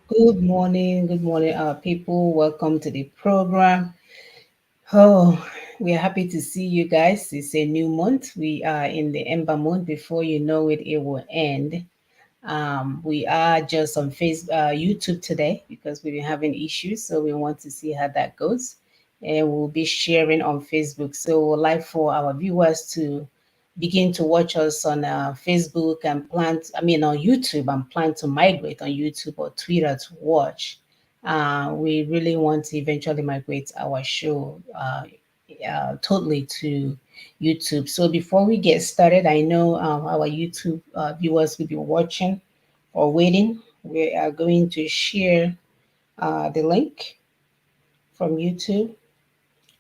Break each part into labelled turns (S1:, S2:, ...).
S1: Good morning, our people. Welcome to the program. Oh, we are happy to see you guys. It's a new month. We are in the Ember month. Before you know it, it will end. We are just on YouTube today because we've been having issues, so we want to see how that goes, and we'll be sharing on Facebook. So we'd like for our viewers to begin to watch us on Facebook and on YouTube and plan to migrate on YouTube or Twitter to watch. We really want to eventually migrate our show totally to YouTube. So before we get started, I know our YouTube viewers will be watching or waiting. We are going to share the link from YouTube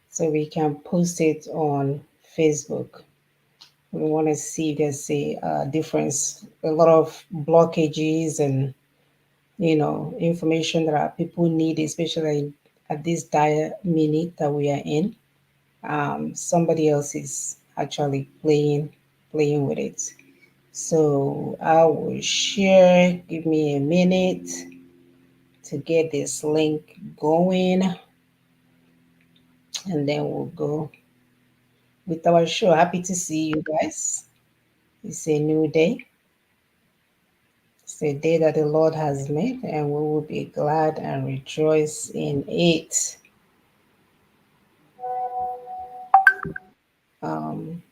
S1: so we can post it on Facebook. We want to see if there's a difference. A lot of blockages and information that our people need, especially at this dire minute that we are in. Somebody else is actually playing with it. So I will share. Give me a minute to get this link going, and then we'll go with our show. Happy to see you guys. It's a new day. It's a day that the Lord has made, and we will be glad and rejoice in it. Um,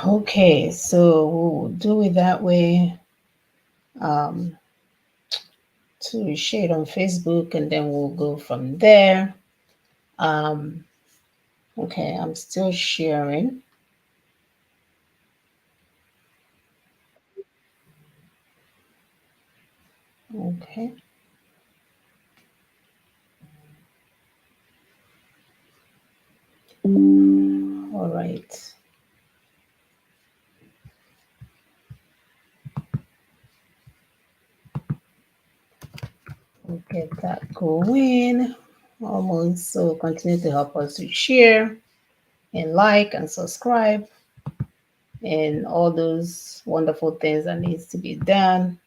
S1: okay, so we'll do it that way. Um, to share it on Facebook, and then we'll go from there. Um, okay, I'm still sharing. Okay, all right. We'll get that going. Almost. So continue to help us to share and like and subscribe and all those wonderful things that needs to be done.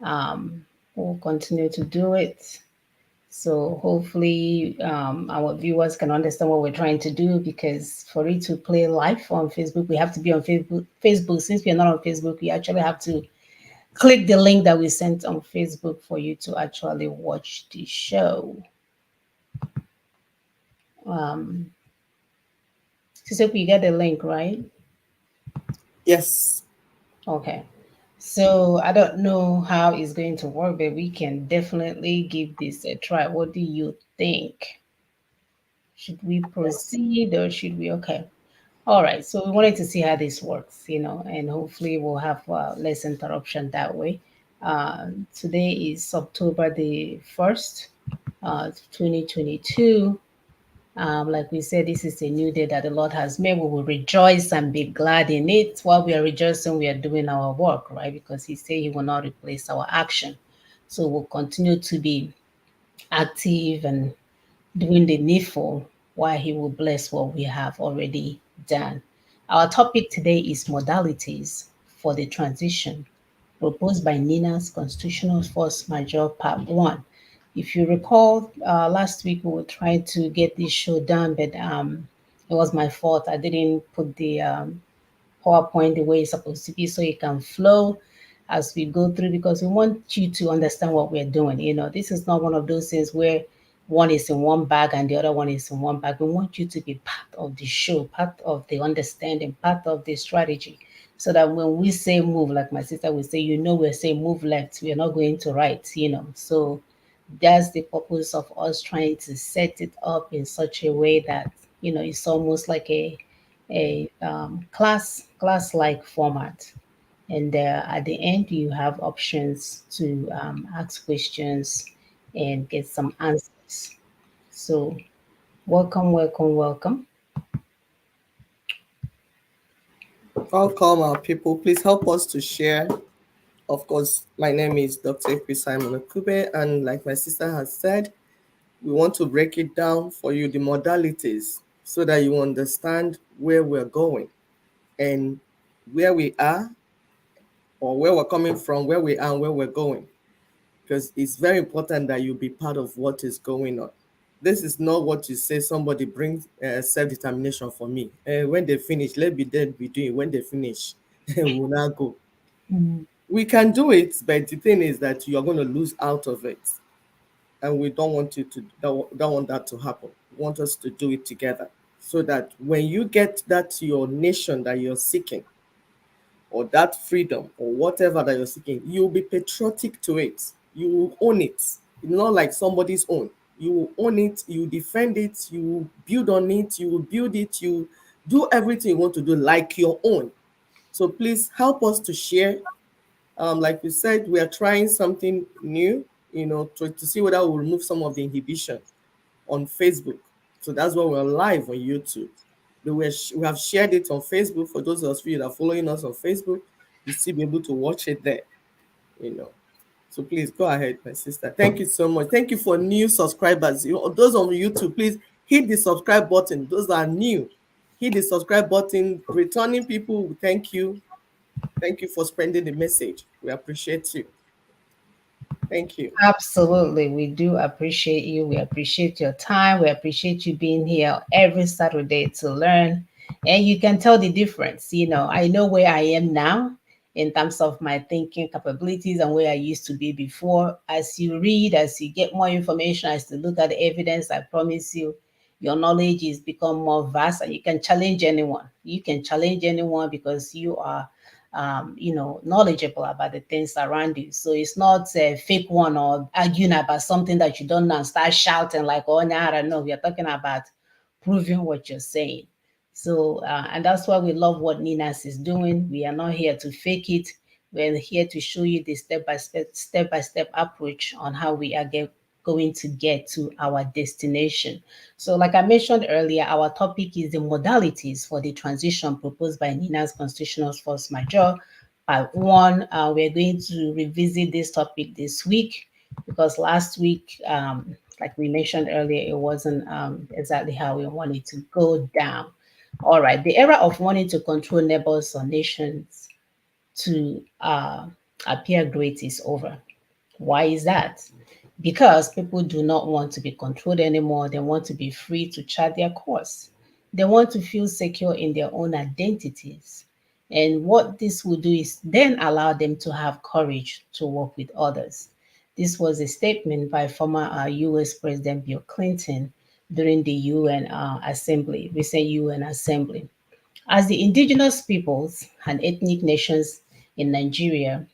S1: Um, we'll continue to do it. So hopefully our viewers can understand what we're trying to do, because for it to play live on Facebook, we have to be on Facebook. Facebook, since we're not on Facebook, we actually have to click the link that we sent on Facebook for you to actually watch the show. Um, so you get the link, right?
S2: Yes.
S1: Okay. So I don't know how it's going to work, but we can definitely give this a try. What do you think? Should we proceed or should we? Okay. All right. So we wanted to see how this works, and hopefully we'll have less interruption that way. Today is October the 1st, 2022. Like we said, this is a new day that the Lord has made. We will rejoice and be glad in it. While we are rejoicing, we are doing our work, right? Because He said He will not replace our action. So we'll continue to be active and doing the needful while He will bless what we have already done. Our topic today is modalities for the transition, proposed by NINAS Constitutional Force Majeure Part 1. If you recall, last week we were trying to get this show done, but it was my fault. I didn't put the PowerPoint the way it's supposed to be so it can flow as we go through, because we want you to understand what we're doing. This is not one of those things where one is in one bag and the other one is in one bag. We want you to be part of the show, part of the understanding, part of the strategy. So that when we say move, like my sister would say, we're saying move left, we're not going to right. So that's the purpose of us trying to set it up in such a way that, it's almost like a class like format. And at the end, you have options to ask questions and get some answers. So, welcome, welcome, welcome.
S2: Welcome, our people. Please help us to share. Of course, my name is Dr. P. Simon Okube, and like my sister has said, we want to break it down for you, the modalities, so that you understand where we're going and where we are, or where we're coming from, where we are, and where we're going. Because it's very important that you be part of what is going on. This is not what you say somebody brings self-determination for me. When they finish, let be then be doing. When they finish, we'll not go.
S1: Mm.
S2: We can do it, but the thing is that you are going to lose out of it. And we don't want you to don't want that to happen. We want us to do it together. So that when you get that your nation that you're seeking, or that freedom or whatever that you're seeking, you'll be patriotic to it. You will own it. It's not like somebody's own. You will own it, you defend it, you will build on it, you will build it, you do everything you want to do like your own. So please help us to share. Like we said, we are trying something new, to see whether we'll remove some of the inhibition on Facebook. So that's why we're live on YouTube. We have shared it on Facebook. For those of you that are following us on Facebook, you still be able to watch it there. You know. So please go ahead, my sister. Thank you so much. Thank you for new subscribers. Those on YouTube, please hit the subscribe button. Those that are new, hit the subscribe button. Returning people, thank you. Thank you for spreading the message. We appreciate you. Thank you.
S1: Absolutely. We do appreciate you. We appreciate your time. We appreciate you being here every Saturday to learn. And you can tell the difference. I know where I am now in terms of my thinking capabilities and where I used to be before. As you read, as you get more information, as you look at the evidence, I promise you, your knowledge is become more vast and you can challenge anyone. You can challenge anyone because you are knowledgeable about the things around you. So it's not a fake one or arguing about something that you don't know and start shouting like, oh, no, I don't know. We are talking about proving what you're saying. So, and that's why we love what NINAS is doing. We are not here to fake it. We're here to show you the step-by-step approach on how we are going to get to our destination. So, like I mentioned earlier, our topic is the modalities for the transition proposed by NINA's Constitutional Force Majeure. Part one, we're going to revisit this topic this week because last week, like we mentioned earlier, it wasn't exactly how we wanted to go down. All right, the era of wanting to control neighbors or nations to appear great is over. Why is that? Because people do not want to be controlled anymore. They want to be free to chart their course. They want to feel secure in their own identities. And what this will do is then allow them to have courage to work with others. This was a statement by former US President Bill Clinton during the UN Assembly, recent UN Assembly. As the indigenous peoples and ethnic nations in Nigeria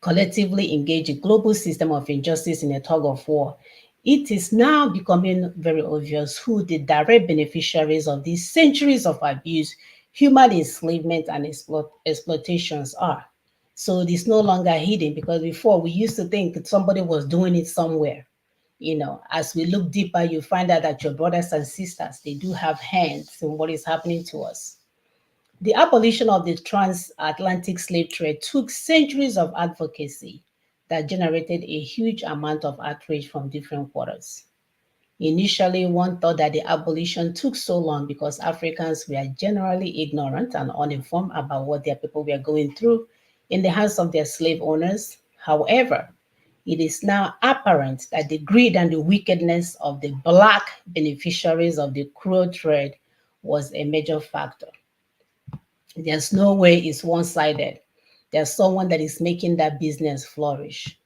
S1: collectively engage a global system of injustice in a tug of war, it is now becoming very obvious who the direct beneficiaries of these centuries of abuse, human enslavement, and exploitations are. So it is no longer hidden because before we used to think that somebody was doing it somewhere. As we look deeper, you find out that your brothers and sisters, they do have hands in what is happening to us. The abolition of the transatlantic slave trade took centuries of advocacy that generated a huge amount of outrage from different quarters. Initially, one thought that the abolition took so long because Africans were generally ignorant and uninformed about what their people were going through in the hands of their slave owners. However, it is now apparent that the greed and the wickedness of the black beneficiaries of the cruel trade was a major factor. There's no way it's one sided. There's someone that is making that business flourish.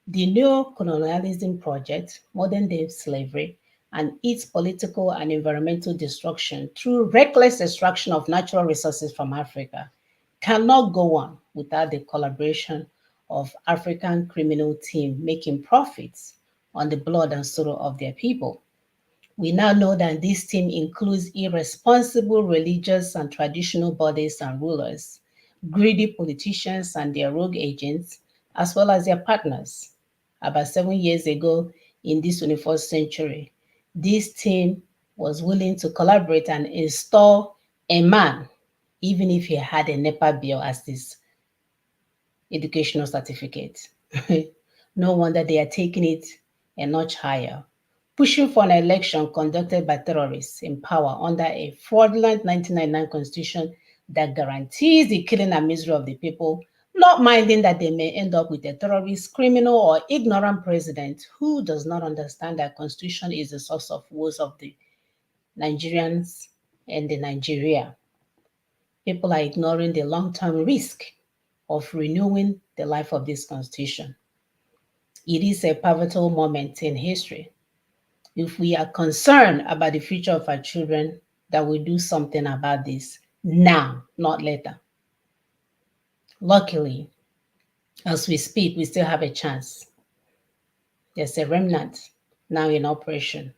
S1: The neo-colonialism project, modern-day slavery, and its political and environmental destruction through reckless extraction of natural resources from Africa cannot go on without the collaboration of African criminal team making profits on the blood and sorrow of their people. We now know that this team includes irresponsible religious and traditional bodies and rulers, greedy politicians and their rogue agents, as well as their partners. About 7 years ago, in this 21st century, this team was willing to collaborate and install a man, even if he had a NEPA bill as his educational certificate. No wonder they are taking it a notch higher, pushing for an election conducted by terrorists in power under a fraudulent 1999 constitution that guarantees the killing and misery of the people, not minding that they may end up with a terrorist, criminal, or ignorant president who does not understand that constitution is the source of woes of the Nigerians and the Nigeria. People are ignoring the long-term risk of renewing the life of this constitution. It is a pivotal moment in history. If we are concerned about the future of our children, that we do something about this now, not later. Luckily, as we speak, we still have a chance. There's a remnant now in operation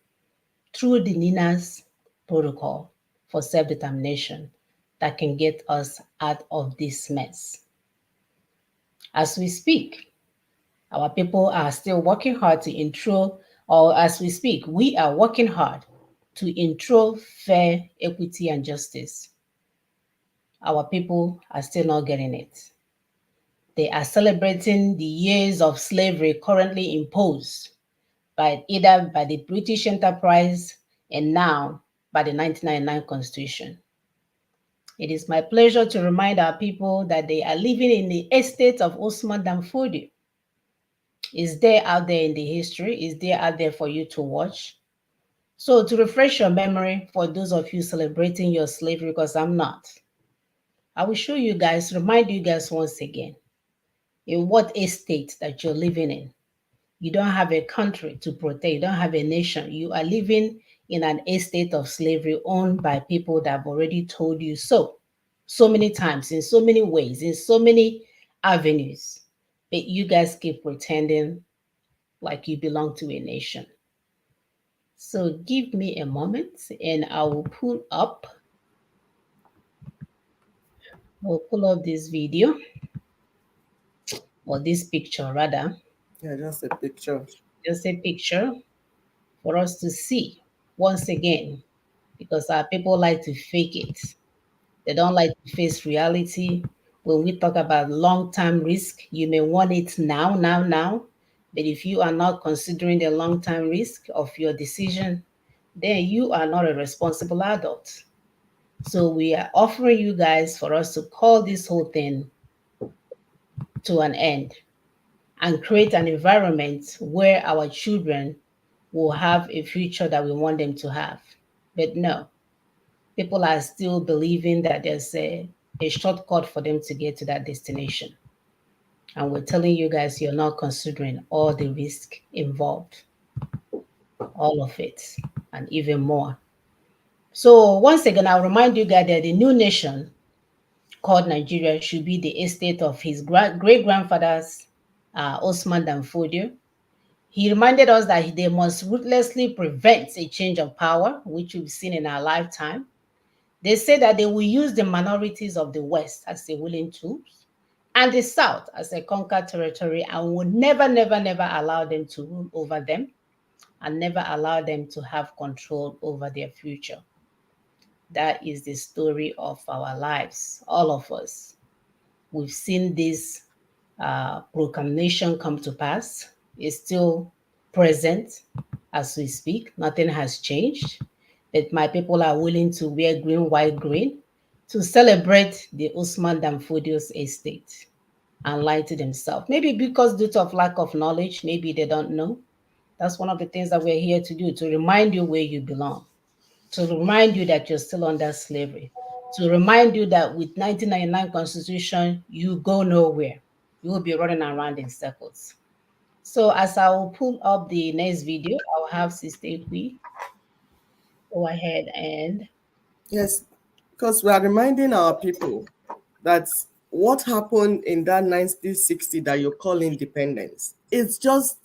S1: through the NINAS protocol for self-determination that can get us out of this mess. As we speak, our people are still working hard to intro, or as we speak, we are working hard to intro fair equity and justice. Our people are still not getting it. They are celebrating the years of slavery currently imposed by either by the British enterprise and now by the 1999 Constitution. It is my pleasure to remind our people that they are living in the estate of Osman Danfodio. Is there out there in the history? Is there out there for you to watch? So to refresh your memory for those of you celebrating your slavery, because I'm not, I will show you guys, remind you guys once again, in what estate that you're living in. You don't have a country to protect, you don't have a nation. You are living in an estate of slavery owned by people that have already told you so, so many times, in so many ways, in so many avenues. But you guys keep pretending like you belong to a nation. So give me a moment and I'll pull up this video or this picture rather,
S2: Yeah, just a picture.
S1: just a picture for us to see once again, because our people like to fake it. They don't like to face reality. When we talk about long-term risk, you may want it now, now, now. But if you are not considering the long-term risk of your decision, then you are not a responsible adult. So we are offering you guys for us to call this whole thing to an end and create an environment where our children will have a future that we want them to have. But no, people are still believing that there's a shortcut for them to get to that destination. And we're telling you guys you're not considering all the risk involved, all of it, and even more. So once again, I'll remind you guys that the new nation called Nigeria should be the estate of his great grandfather's Osman Danfodio. He reminded us that they must ruthlessly prevent a change of power, which we've seen in our lifetime. They say that they will use the minorities of the West as a willing tools and the South as a conquered territory and will never, never, never allow them to rule over them and never allow them to have control over their future. That is the story of our lives, all of us. We've seen this proclamation come to pass. It's still present as we speak. Nothing has changed. But my people are willing to wear green, white, green to celebrate the Usman Danfodio's estate and lie to themselves. Maybe because due to lack of knowledge, maybe they don't know. That's one of the things that we're here to do, to remind you where you belong, to remind you that you're still under slavery, to remind you that with 1999 Constitution, you go nowhere. You will be running around in circles. So as I will pull up the next video, I'll have Sister Hui go ahead and
S2: Yes, because we are reminding our people that what happened in that 1960 that you call independence is just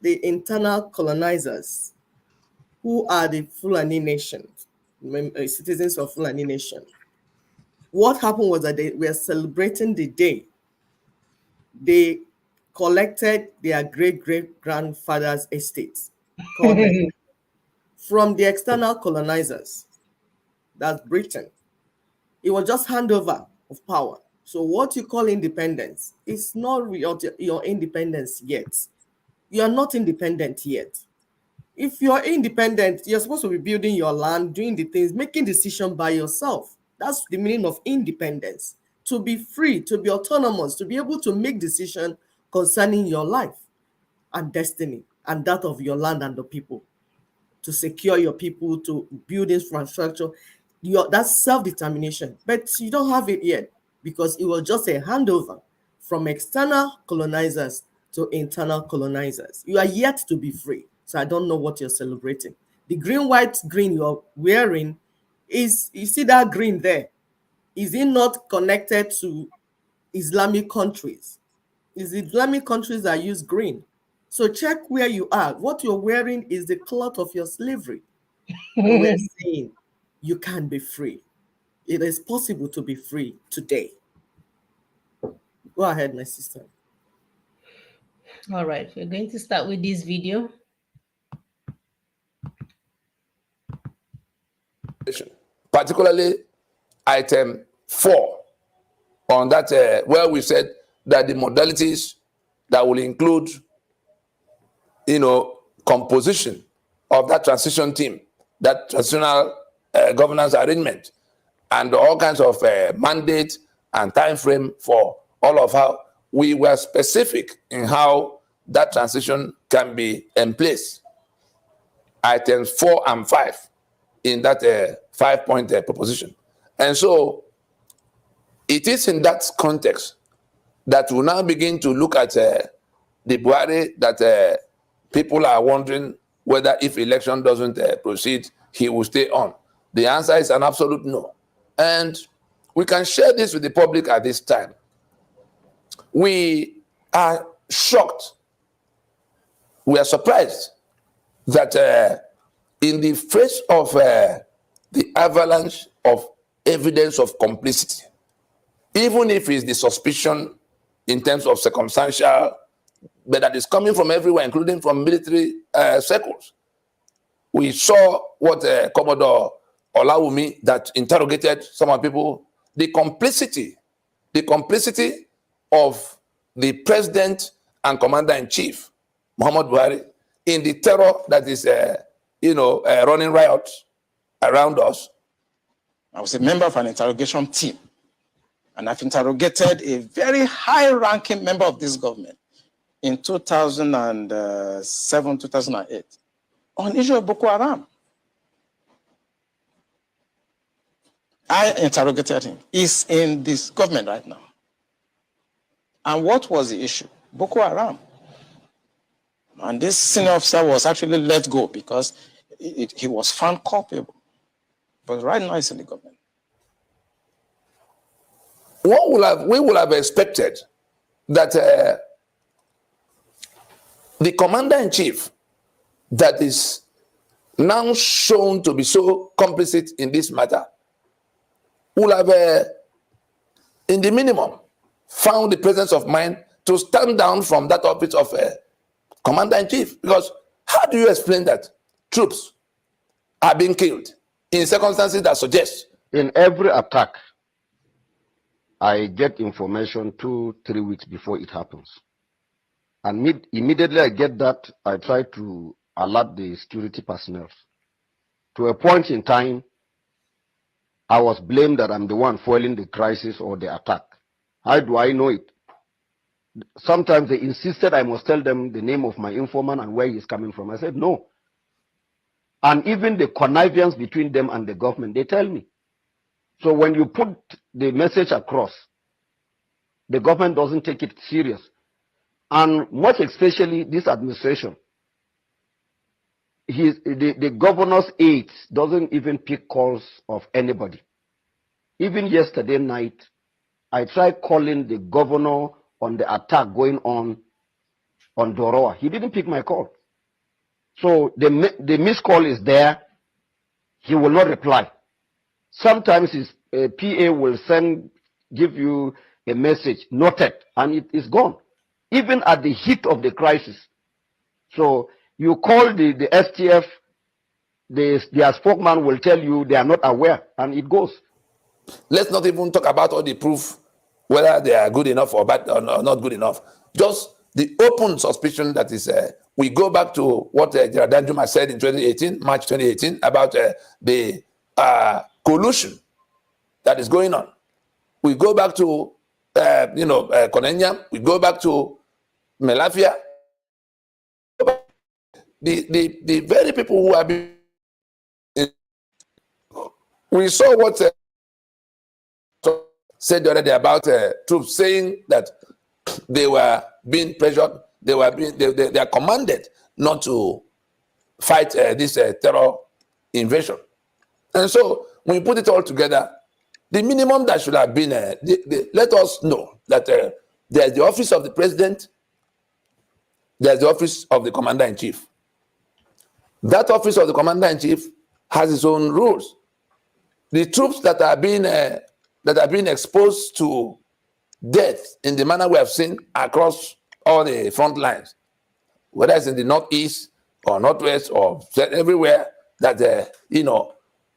S2: the internal colonizers who are the Fulani nation, citizens of Fulani nation. What happened was that they were celebrating the day they collected their great grandfather's estates, called Nigeria, from the external colonizers, that's Britain. It was just handover of power. So what you call independence is not your independence yet. You are not independent yet. If you're independent, you're supposed to be building your land, doing the things, making decisions by yourself. That's the meaning of independence. To be free, to be autonomous, to be able to make decisions concerning your life and destiny and that of your land and the people, to secure your people, to build infrastructure. That's self-determination, but you don't have it yet because it was just a handover from external colonizers to internal colonizers. You are yet to be free. So I don't know what you're celebrating. The green, white, green you're wearing is, you see that green there? Is it not connected to Islamic countries? It's Islamic countries that use green. So check where you are. What you're wearing is the cloth of your slavery. And we're saying you can be free. It is possible to be free today. Go ahead, my sister.
S1: all right, we're going to start with this video.
S3: Particularly item 4 on that, where we said that the modalities that will include, composition of that transition team, that transitional governance arrangement, and all kinds of mandate and time frame for all of how we were specific in how that transition can be in place. Items 4 and 5 in that 5-point proposition. And so it is in that context that we now begin to look at the Buhari that people are wondering whether if election doesn't proceed, he will stay on. The answer is an absolute no. And we can share this with the public at this time. We are shocked. We are surprised that in the face of the avalanche of evidence of complicity, even if it's the suspicion in terms of circumstantial, but that is coming from everywhere, including from military circles. We saw what Commodore Olawumi that interrogated some of people, the complicity of the president and commander-in-chief, Muhammad Buhari, in the terror that is, running riots around us.
S4: I was a member of an interrogation team, and I've interrogated a very high-ranking member of this government in 2007, 2008, on issue of Boko Haram. I interrogated him. He's in this government right now. And what was the issue? Boko Haram. And this senior officer was actually let go because he was found culpable. But right now he's in the government.
S3: We would have expected that the commander-in-chief that is now shown to be so complicit in this matter would have, in the minimum, found the presence of mind to stand down from that office of commander-in-chief. Because how do you explain that troops are being killed in circumstances that suggest?
S5: In every attack, I get information 2-3 weeks before it happens. And immediately I get that, I try to alert the security personnel. To a point in time, I was blamed that I'm the one fueling the crisis or the attack. How do I know it? Sometimes they insisted I must tell them the name of my informant and where he's coming from. I said, no. And even the connivance between them and the government, they tell me. So when you put the message across, the government doesn't take it serious. And much especially this administration, the governor's aides doesn't even pick calls of anybody. Even yesterday night, I tried calling the governor on the attack going on Doroa. He didn't pick my call. So the missed call is there. He will not reply. Sometimes his PA will give you a message, noted, and it is gone, even at the heat of the crisis. So you call the STF, their spokesman will tell you they are not aware, and it goes.
S3: Let's not even talk about all the proof, whether they are good enough or bad or not good enough. Just the open suspicion that is, we go back to what Gerard Danjuma said in 2018, March 2018, about the collusion that is going on. We go back to, Konenya, we go back to Melafia, the very people who have been. We saw what said the other day about troops saying that they were being pressured, they are commanded not to fight this terror invasion. And so when you put it all together, the minimum that should have been, let us know that there's the office of the president, there's the office of the commander-in-chief. That office of the commander-in-chief has its own rules. The troops that are being exposed to death in the manner we have seen across all the front lines, whether it's in the northeast or northwest or everywhere, that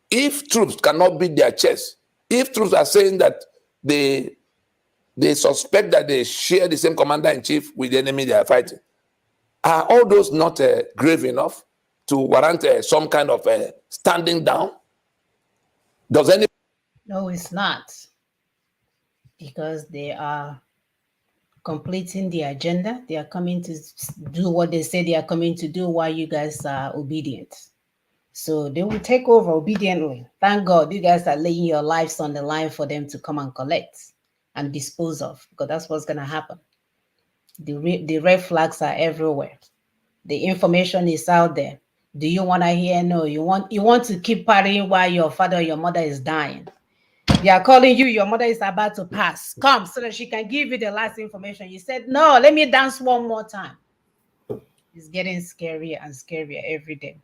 S3: if troops cannot beat their chest, if troops are saying that they suspect that they share the same commander-in-chief with the enemy they are fighting, are all those not grave enough to warrant some kind of standing down? Does any?
S1: No, it's not, because they are completing the agenda. They are coming to do what they say they are coming to do while you guys are obedient. So they will take over obediently. Thank God you guys are laying your lives on the line for them to come and collect and dispose of, because that's what's going to happen. The red flags are everywhere. The information is out there. Do you want to hear? No. You want to keep partying while your father or your mother is dying. They are calling you, your mother is about to pass. Come so that she can give you the last information. You said, no, let me dance one more time. It's getting scarier and scarier every day.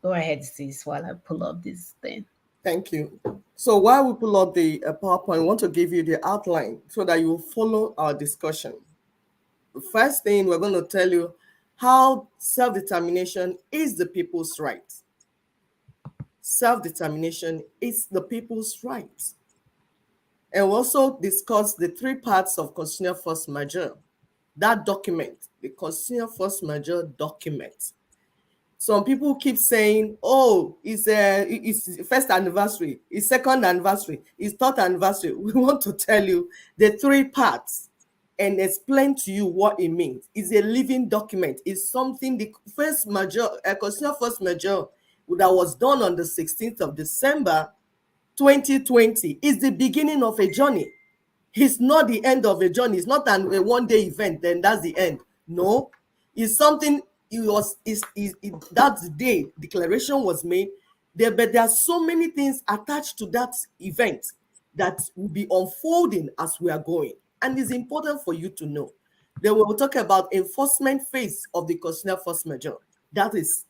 S1: Go ahead, sis, while I pull up this thing.
S2: Thank you. So while we pull up the PowerPoint, I want to give you the outline so that you will follow our discussion. The first thing, we're going to tell you how self-determination is the people's right. Self-determination is the people's right. And we'll also discuss the three parts of Constitutional Force Majeure. That document, the Constitutional Force Majeure document. Some people keep saying, oh, it's first anniversary, it's second anniversary, it's third anniversary. We want to tell you the three parts and explain to you what it means. It's a living document. It's something, the first Majeure, Constitutional Force Majeure that was done on the 16th of December, 2020, is the beginning of a journey. It's not the end of a journey. It's not a one-day event, then that's the end. No, it's something. That's the day declaration was made. But there are so many things attached to that event that will be unfolding as we are going, and it's important for you to know. Then we will talk about enforcement phase of the Constitutional Force Majeure. That is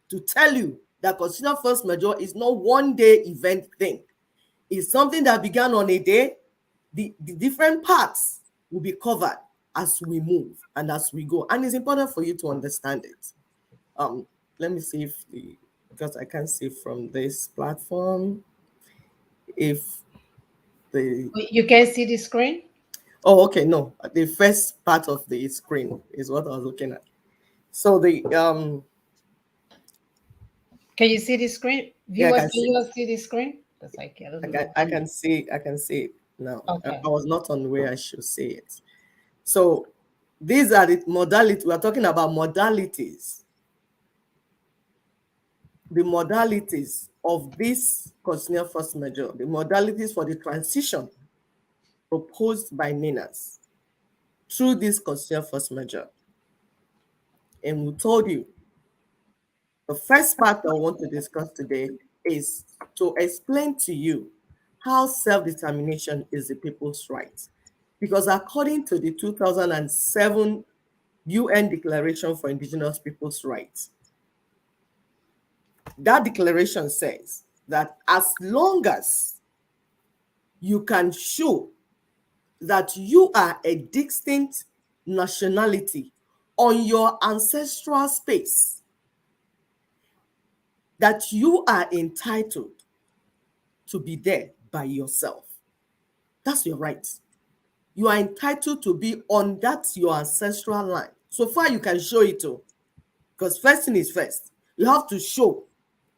S2: to tell you that Constitutional Force Majeure is not one-day event thing. It's something that began on a day. The different parts will be covered as we move and as we go, and it's important for you to understand it. Let me see if because I can't see from this platform if
S1: you can see the screen.
S2: Oh, okay, no, the first part of the screen is what I was looking at. So the
S1: can you see the screen? Viewers, can you see the screen? That's like
S2: I can see it now.
S1: Okay.
S2: I was not on where I should see it. So these are the modalities. We are talking about modalities. The modalities of this Constitutional Force Majeure, the modalities for the transition proposed by NINAS. through this constitutional force majeure. And we told you the first part I want to discuss today is to explain to you how self-determination is the people's right. Because according to the 2007 UN Declaration for Indigenous Peoples' Rights, that declaration says that as long as you can show that you are a distinct nationality on your ancestral space, that you are entitled to be there by yourself. That's your right. You are entitled to be on that your ancestral land. So far you can show it too. Because first thing is first. You have to show.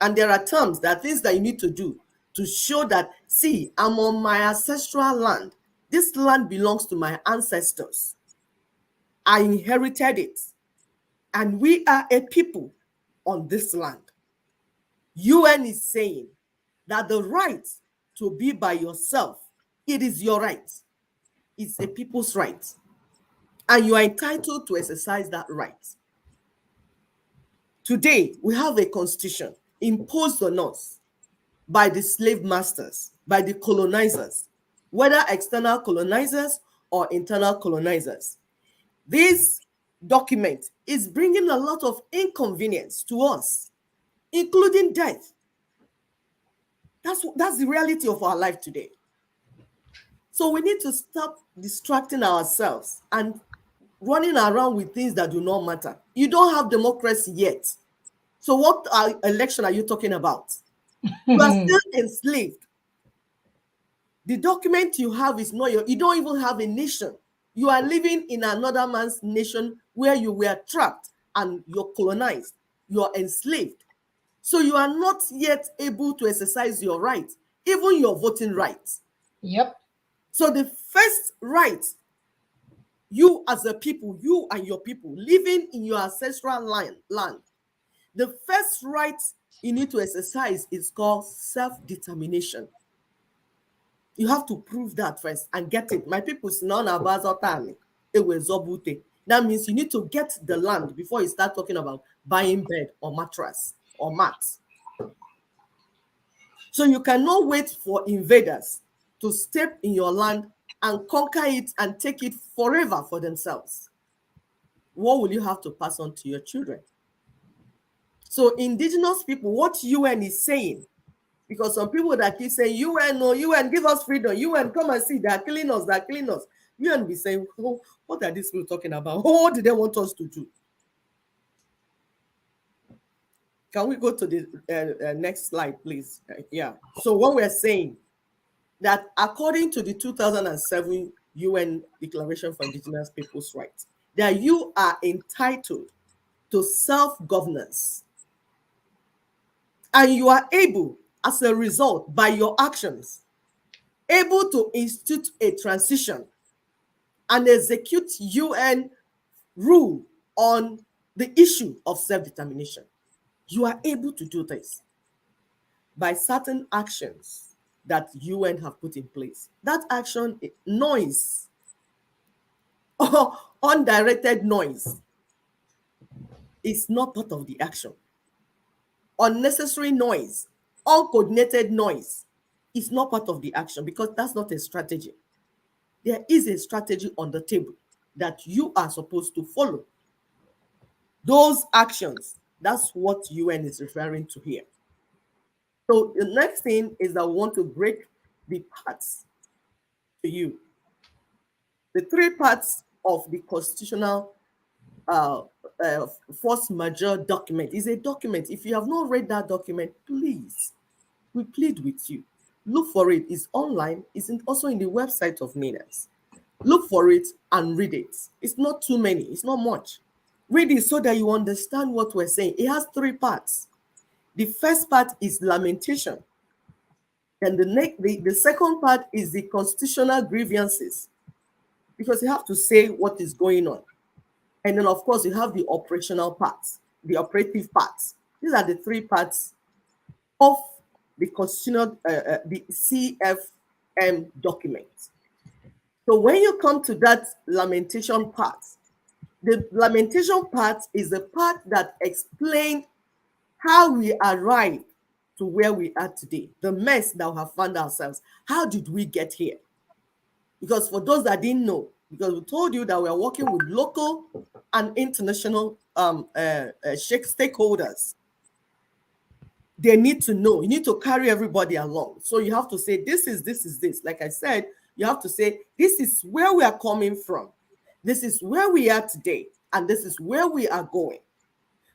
S2: And there are terms, there are things that you need to do to show that, see, I'm on my ancestral land. This land belongs to my ancestors. I inherited it. And we are a people on this land. UN is saying that the right to be by yourself, it is your right. It's a people's right. And you are entitled to exercise that right. Today, we have a constitution imposed on us by the slave masters, by the colonizers, whether external colonizers or internal colonizers. This document is bringing a lot of inconvenience to us, including death. That's the reality of our life today. So we need to stop distracting ourselves and running around with things that do not matter. You don't have democracy yet. So what election are you talking about? You are still enslaved. The document you have is not you don't even have a nation. You are living in another man's nation where you were trapped and you're colonized. You're enslaved. So you are not yet able to exercise your rights, even your voting rights.
S1: Yep.
S2: So the first right, you as a people, you and your people living in your ancestral land, the first right you need to exercise is called self-determination. You have to prove that first and get it. My people, that means you need to get the land before you start talking about buying bed or mattress or mat. So you cannot wait for invaders to step in your land and conquer it and take it forever for themselves. What will you have to pass on to your children? So indigenous people, what UN is saying, because some people that keep saying, UN, no, UN, give us freedom. UN, come and see, they're killing us, they're killing us. UN be saying, oh, what are these people talking about? What do they want us to do? Can we go to the next slide, please? Yeah. So what we're saying, that according to the 2007 UN Declaration for Indigenous Peoples' Rights, that you are entitled to self-governance. And you are able, as a result, by your actions, able to institute a transition and execute UN rule on the issue of self-determination. You are able to do this by certain actions that UN have put in place. That action, noise, or undirected noise, is not part of the action. Unnecessary noise, uncoordinated noise is not part of the action, because that's not a strategy. There is a strategy on the table that you are supposed to follow. Those actions, that's what UN is referring to here. So the next thing is that we want to break the parts to you. The three parts of the constitutional force majeure document is a document. If you have not read that document, please, we plead with you. Look for it. It's online. It's also in the website of NINAS. Look for it and read it. It's not too many. It's not much. Read it so that you understand what we're saying. It has three parts. The first part is lamentation. And the second part is the constitutional grievances, because you have to say what is going on. And then, of course, you have the operational parts, the operative parts. These are the three parts of the constitutional, the CFM document. So when you come to that lamentation part, the lamentation part is the part that explains how we arrived to where we are today, the mess that we have found ourselves. How did we get here? Because for those that didn't know, because we told you that we are working with local and international stakeholders, they need to know. You need to carry everybody along. So you have to say, this is this. Like I said, you have to say, this is where we are coming from. This is where we are today. And this is where we are going.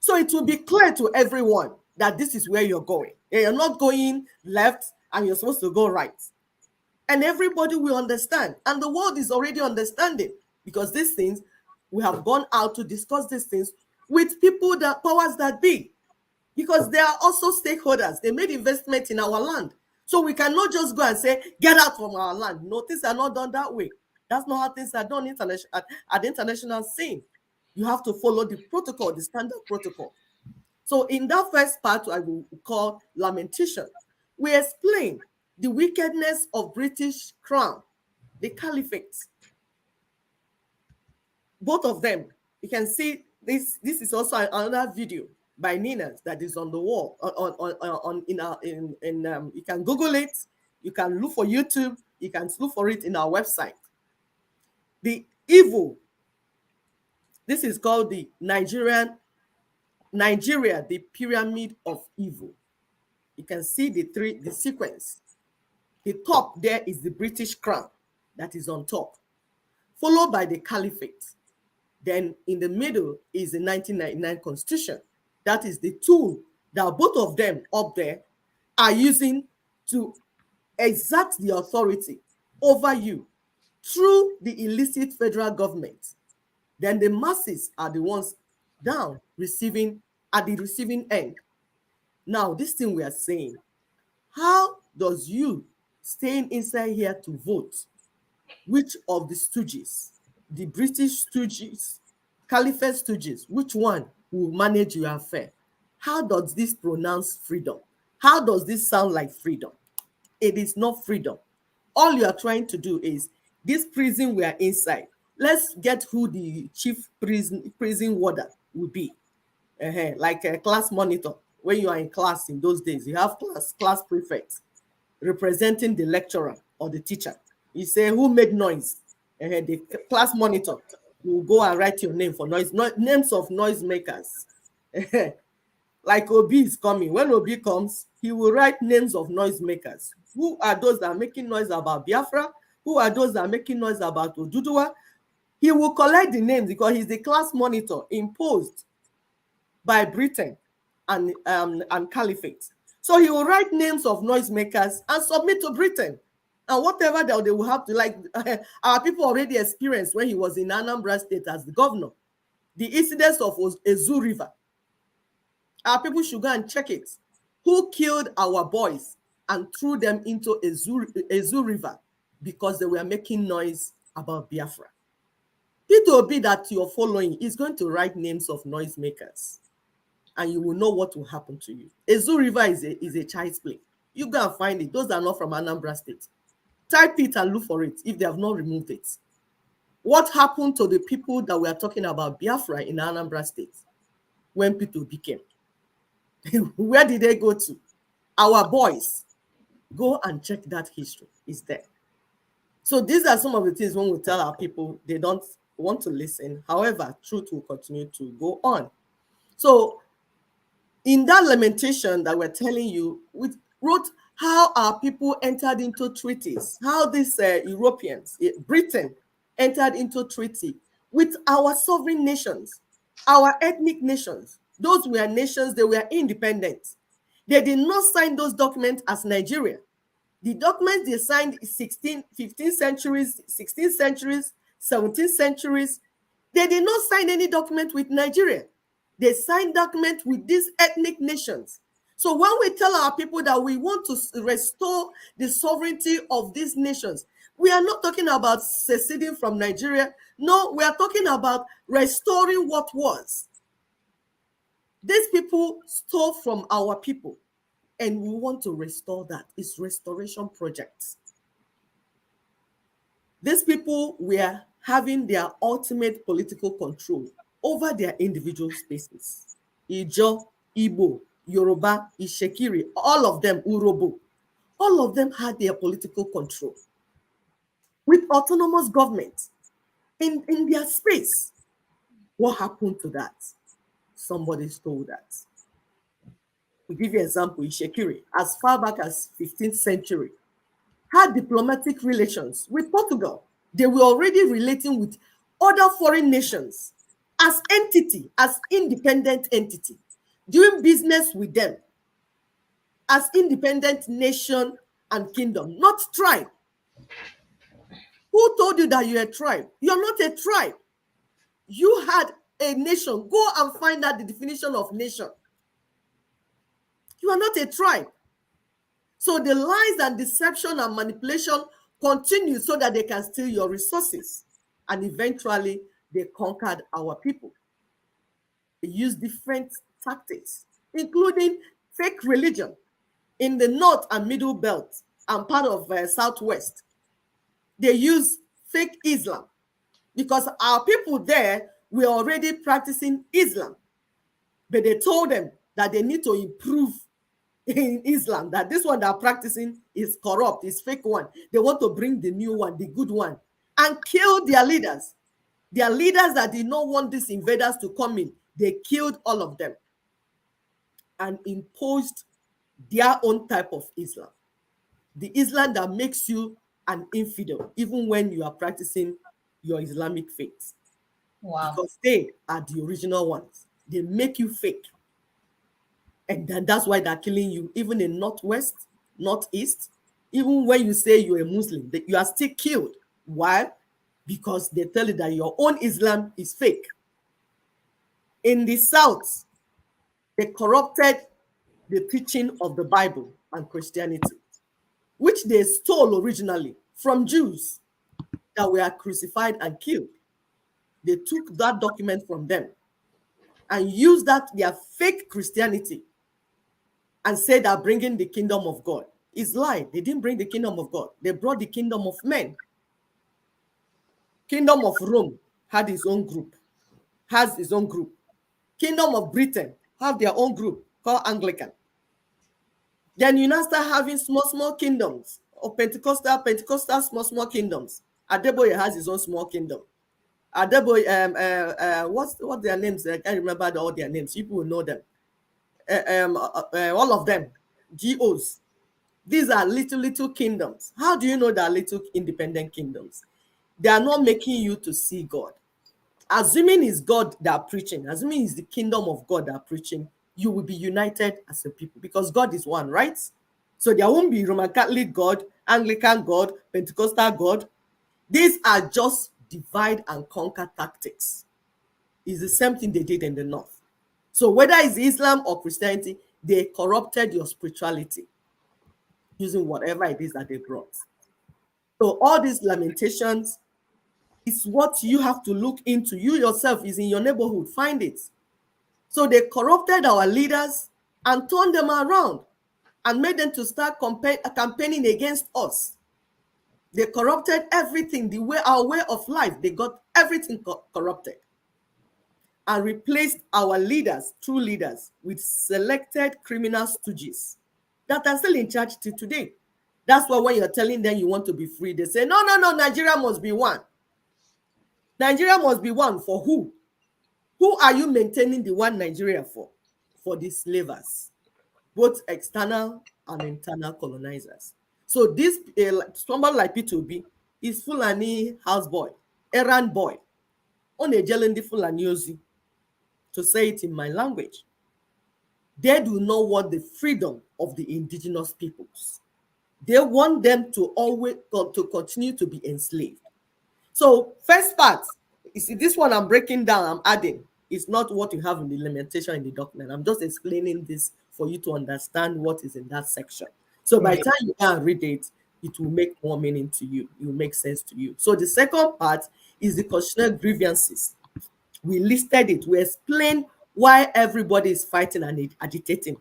S2: So it will be clear to everyone that this is where you're going. You're not going left and you're supposed to go right. And everybody will understand. And the world is already understanding, because these things, we have gone out to discuss these things with people, that powers that be, because they are also stakeholders. They made investment in our land. So we cannot just go and say, get out from our land. No, things are not done that way. That's not how things are done at the international scene. You have to follow the protocol, the standard protocol. So in that first part, I will call lamentation, we explain the wickedness of British crown, the caliphate. Both of them, you can see this. This is also another video by NINAS that is on the wall. You can Google it. You can look for YouTube. You can look for it in our website. The evil. This is called the Nigeria, the pyramid of evil. You can see the sequence. The top there is the British crown that is on top, followed by the caliphate. Then in the middle is the 1999 Constitution. That is the tool that both of them up there are using to exert the authority over you through the illicit federal government. Then the masses are the ones down receiving, at the receiving end. Now, this thing we are saying, how does you staying inside here to vote, which of the stooges, the British stooges, Caliphate stooges, which one will manage your affair? How does this pronounce freedom? How does this sound like freedom? It is not freedom. All you are trying to do is, this prison we are inside, let's get who the chief prison warder will be. Like a class monitor. When you are in class in those days, you have class prefects representing the lecturer or the teacher. You say, who made noise? The class monitor will go and write your name for names of noise makers. Like Obi is coming. When Obi comes, he will write names of noise makers. Who are those that are making noise about Biafra? Who are those that are making noise about Oduduwa? He will collect the names because he's the class monitor imposed by Britain and Caliphate. So he will write names of noisemakers and submit to Britain. And whatever they will have to, like our people already experienced when he was in Anambra State as the governor, the incidents of Ezu River. Our people should go and check it. Who killed our boys and threw them into Ezu River because they were making noise about Biafra? It will be that you're following is going to write names of noisemakers, and you will know what will happen to you. Ezu River is a child's play. You go and find it. Those are not from Anambra State. Type it and look for it if they have not removed it. What happened to the people that we are talking about, Biafra in Anambra State, when people became? Where did they go to? Our boys. Go and check that history. It's there. So these are some of the things when we tell our people, they don't want to listen. However, truth will continue to go on. So in that lamentation that we're telling you, we wrote how our people entered into treaties, how these Europeans, Britain, entered into treaty with our sovereign nations, our ethnic nations. Those were nations, they were independent. They did not sign those documents as Nigeria. The documents they signed 15th centuries, 16th centuries, 17th centuries. They did not sign any document with Nigeria. They signed documents with these ethnic nations. So when we tell our people that we want to restore the sovereignty of these nations, we are not talking about seceding from Nigeria. No, we are talking about restoring what was. These people stole from our people, and we want to restore that. It's restoration projects. These people were having their ultimate political control over their individual spaces. Ijo, Igbo, Yoruba, Ishekiri, all of them, Urobo, all of them had their political control with autonomous government in their space. What happened to that? Somebody stole that. To give you an example, Ishekiri, as far back as 15th century, had diplomatic relations with Portugal. They were already relating with other foreign nations as entity, as independent entity, doing business with them as independent nation and kingdom, not tribe. Who told you that you're a tribe? You're not a tribe. You had a nation. Go and find out the definition of nation. You are not a tribe. So the lies and deception and manipulation continue so that they can steal your resources. And eventually, they conquered our people. They used different tactics, including fake religion in the north and middle belt and part of southwest. They use fake Islam because our people there were already practicing Islam. But they told them that they need to improve in Islam, that this one they're practicing is corrupt, is fake one. They want to bring the new one, the good one, and kill their leaders. Their leaders that did not want these invaders to come in, they killed all of them and imposed their own type of Islam. The Islam that makes you an infidel, even when you are practicing your Islamic faith.
S1: Wow.
S2: Because they are the original ones. They make you fake. And then that's why they're killing you, even in Northwest, Northeast. Even when you say you're a Muslim, you are still killed. Why? Because they tell you that your own Islam is fake. In the South, they corrupted the teaching of the Bible and Christianity, which they stole originally from Jews that were crucified and killed. They took that document from them and used that, their fake Christianity, and said they're bringing the kingdom of God. It's lie. They didn't bring the kingdom of God. They brought the kingdom of men. Kingdom of Rome had its own group, has its own group. Kingdom of Britain have their own group called Anglican. Then you now start having small kingdoms of Pentecostal, small kingdoms. Adeboye has his own small kingdom. Adeboye, what's their names? I can't remember all their names. People will know them. All of them, GOs. These are little kingdoms. How do you know they are little independent kingdoms? They are not making you to see God. Assuming it's God that are preaching, assuming it's the kingdom of God that are preaching, you will be united as a people because God is one, right? So there won't be Roman Catholic God, Anglican God, Pentecostal God. These are just divide and conquer tactics. It's the same thing they did in the north. So whether it's Islam or Christianity, they corrupted your spirituality using whatever it is that they brought. So all these lamentations is what you have to look into. You yourself is in your neighborhood, find it. So they corrupted our leaders and turned them around and made them to start campaigning against us. They corrupted everything, our way of life. They got everything corrupted and replaced our leaders, true leaders, with selected criminal stooges that are still in charge till today. That's why when you're telling them you want to be free, they say, no, Nigeria must be one. Nigeria must be one for who? Who are you maintaining the one Nigeria for? For the slavers, both external and internal colonizers. So this, somebody like P2B is Fulani houseboy, errand boy. On a jelendi Fulani ozi, to say it in my language. They do not want the freedom of the indigenous peoples. They want them to always continue to be enslaved. So first part, you see this one I'm breaking down, I'm adding. It's not what you have in the lamentation in the document. I'm just explaining this for you to understand what is in that section. So by the time you can read it, it will make more meaning to you. It will make sense to you. So the second part is the constitutional grievances. We listed it. We explained why everybody is fighting and agitating.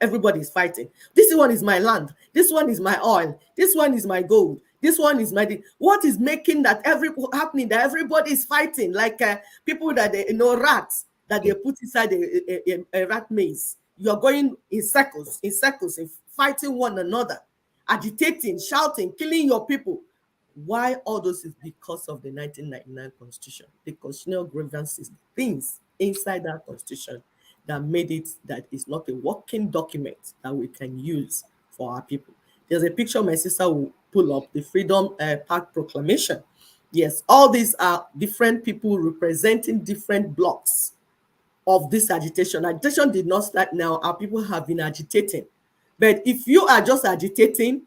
S2: Everybody is fighting. This one is my land. This one is my oil. This one is my gold. This one is my. What is making that happening that everybody is fighting like people that they rats that they put inside a rat maze. You're going in circles, fighting one another, agitating, shouting, killing your people. Why all those is because of the 1999 Constitution, the constitutional grievances, things inside that Constitution that made it that it's not a working document that we can use for our people. There's a picture my sister will pull up, the Freedom Park Proclamation. Yes, all these are different people representing different blocks of this agitation. Agitation did not start now. Our people have been agitating. But if you are just agitating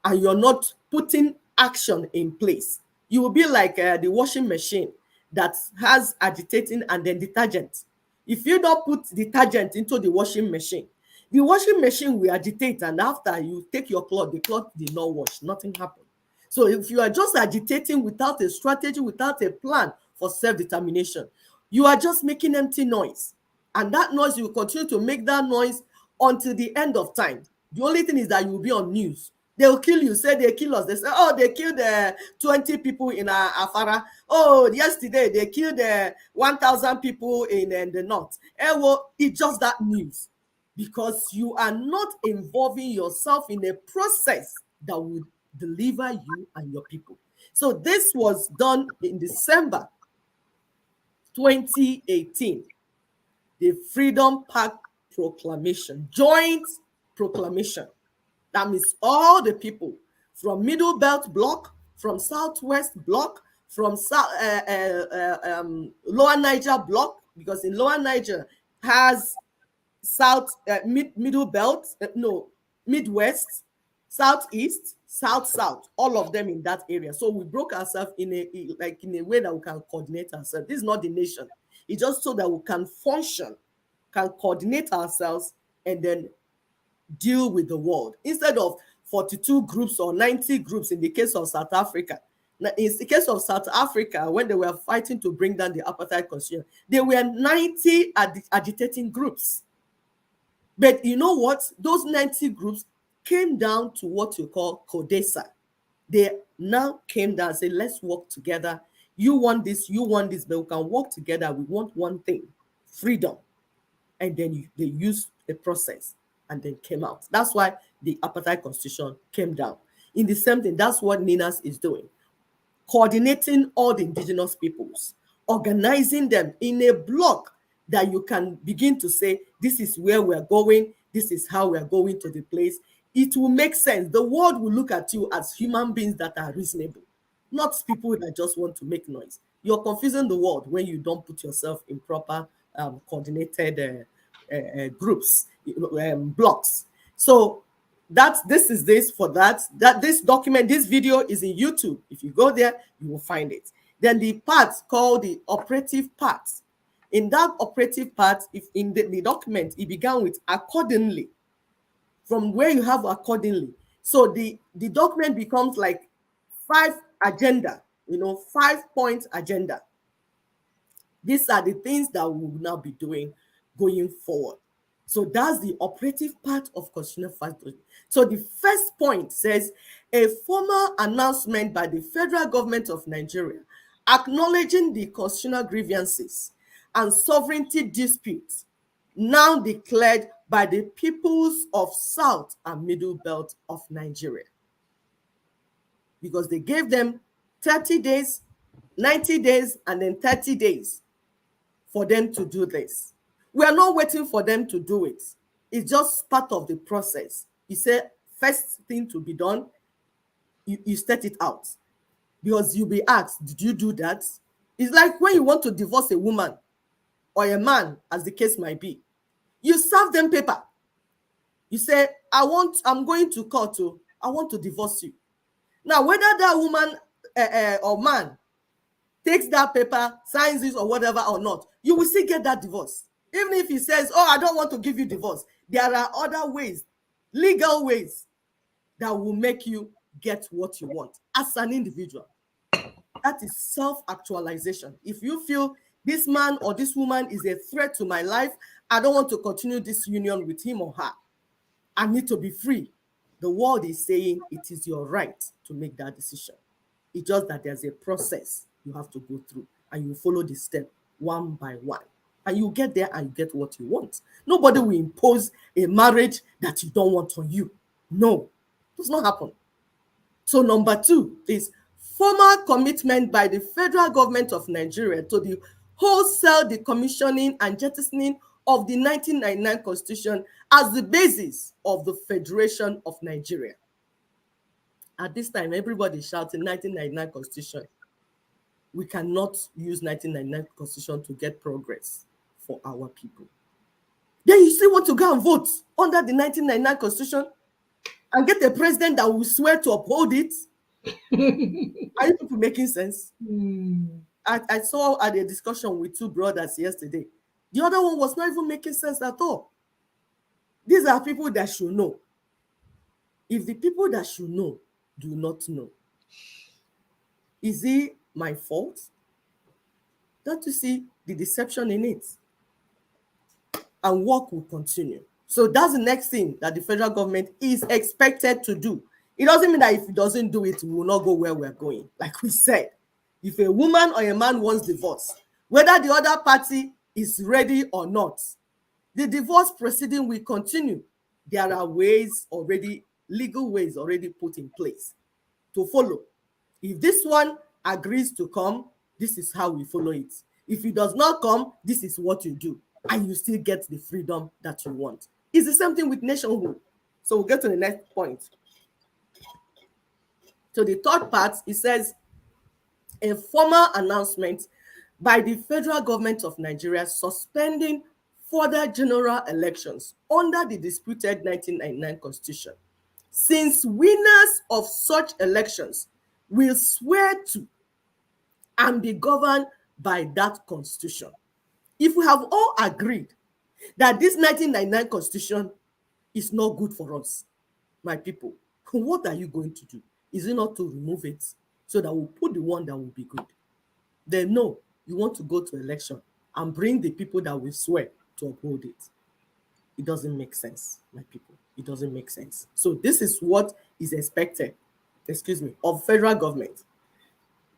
S2: and you're not putting action in place, you will be like the washing machine that has agitating and then detergent. If you don't put detergent into the washing machine will agitate, and after you take your cloth, the cloth did not wash, nothing happened. So if you are just agitating without a strategy, without a plan for self-determination, you are just making empty noise. And that noise, you will continue to make that noise until the end of time. The only thing is that you will be on news. They will kill you. Say they kill us. They say, oh, they killed 20 people in Afara. Oh, yesterday they killed 1,000 people in the north. Well, it's just that news. Because you are not involving yourself in a process that would deliver you and your people. So this was done in December 2018. The Freedom Park Proclamation, joint proclamation. That means all the people from Middle Belt Block, from Southwest Block, from Lower Niger Block, because in Lower Niger has Middle Belt, Midwest, Southeast, South, all of them in that area. So we broke ourselves in a way that we can coordinate ourselves. This is not the nation. It's just so that we can function, can coordinate ourselves, and then deal with the world instead of 42 groups or 90 groups in the case of South Africa. Now, in the case of South Africa, when they were fighting to bring down the apartheid constitution, there were 90 agitating groups. But you know what? Those 90 groups came down to what you call CODESA. They now came down and said, let's work together. You want this, but we can work together. We want one thing, freedom. And then they used a process and then came out. That's why the apartheid constitution came down. In the same thing, that's what NINAS is doing. Coordinating all the indigenous peoples, organizing them in a block that you can begin to say, this is where we're going, this is how we're going to the place. It will make sense. The world will look at you as human beings that are reasonable, not people that just want to make noise. You're confusing the world when you don't put yourself in proper coordinated groups, blocks. So this is this for that. This document, this video is in YouTube. If you go there, you will find it. Then the part called the operative part. In that operative part, if in the document, it began with accordingly. From where you have accordingly. So the document becomes like 5 agenda, 5-point agenda. These are the things that we will now be doing going forward. So that's the operative part of constitutional fight. So the first point says, a formal announcement by the federal government of Nigeria acknowledging the constitutional grievances and sovereignty disputes now declared by the peoples of South and Middle Belt of Nigeria. Because they gave them 30 days, 90 days, and then 30 days for them to do this. We are not waiting for them to do it. It's just part of the process. You say, first thing to be done, you set it out. Because you'll be asked, did you do that? It's like when you want to divorce a woman or a man, as the case might be. You serve them paper. You say, I'm going to court, I want to divorce you. Now, whether that woman or man takes that paper, signs it or whatever or not, you will still get that divorce. Even if he says, oh, I don't want to give you divorce, there are other ways, legal ways, that will make you get what you want as an individual. That is self-actualization. If you feel this man or this woman is a threat to my life, I don't want to continue this union with him or her, I need to be free. The world is saying it is your right to make that decision. It's just that there's a process you have to go through, and you follow the step one by one. And you get there and you get what you want. Nobody will impose a marriage that you don't want on you. No, it does not happen. So number 2 is formal commitment by the federal government of Nigeria to the wholesale decommissioning and jettisoning of the 1999 Constitution as the basis of the Federation of Nigeria. At this time, everybody shouting 1999 Constitution. We cannot use 1999 Constitution to get progress for our people. Then you still want to go and vote under the 1999 Constitution and get a president that will swear to uphold it? Are you people making sense? I saw at a discussion with 2 brothers yesterday. The other one was not even making sense at all. These are people that should know. If the people that should know do not know, is it my fault? Don't you see the deception in it? And work will continue. So that's the next thing that the federal government is expected to do. It doesn't mean that if it doesn't do it, we will not go where we're going. Like we said, if a woman or a man wants divorce, whether the other party is ready or not, the divorce proceeding will continue. There are ways already, legal ways already put in place to follow. If this one agrees to come, this is how we follow it. If it does not come, this is what you do, and you still get the freedom that you want. It's the same thing with nationhood. So we'll get to the next point. So the third part, it says, a formal announcement by the federal government of Nigeria suspending further general elections under the disputed 1999 Constitution, since winners of such elections will swear to and be governed by that Constitution. If we have all agreed that this 1999 Constitution is not good for us, my people, what are you going to do? Is it not to remove it so that we'll put the one that will be good? Then no, you want to go to election and bring the people that will swear to uphold it. It doesn't make sense, my people. It doesn't make sense. So this is what is expected, of federal government.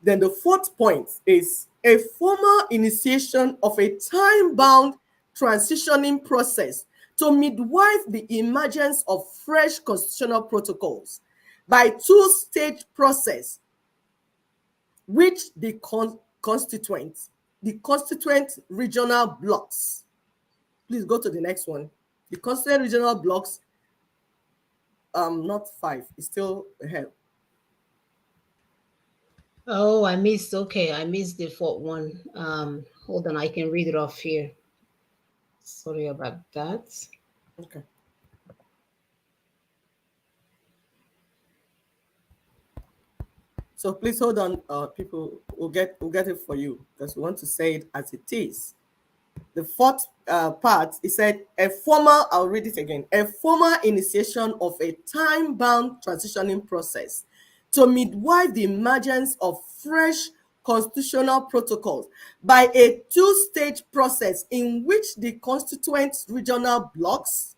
S2: Then the fourth point is a formal initiation of a time-bound transitioning process to midwife the emergence of fresh constitutional protocols by two-stage process, which the constituent regional blocks. Please go to the next one. The constituent regional blocks, not 5, it's still ahead.
S1: Oh, I missed. Okay, I missed the fourth one. Hold on, I can read it off here. Sorry about that.
S2: Okay. So please hold on, people. We'll get it for you because we want to say it as it is. The fourth part, it said I'll read it again. A formal initiation of a time-bound transitioning process to midwife the emergence of fresh constitutional protocols by a two-stage process in which the constituent regional blocks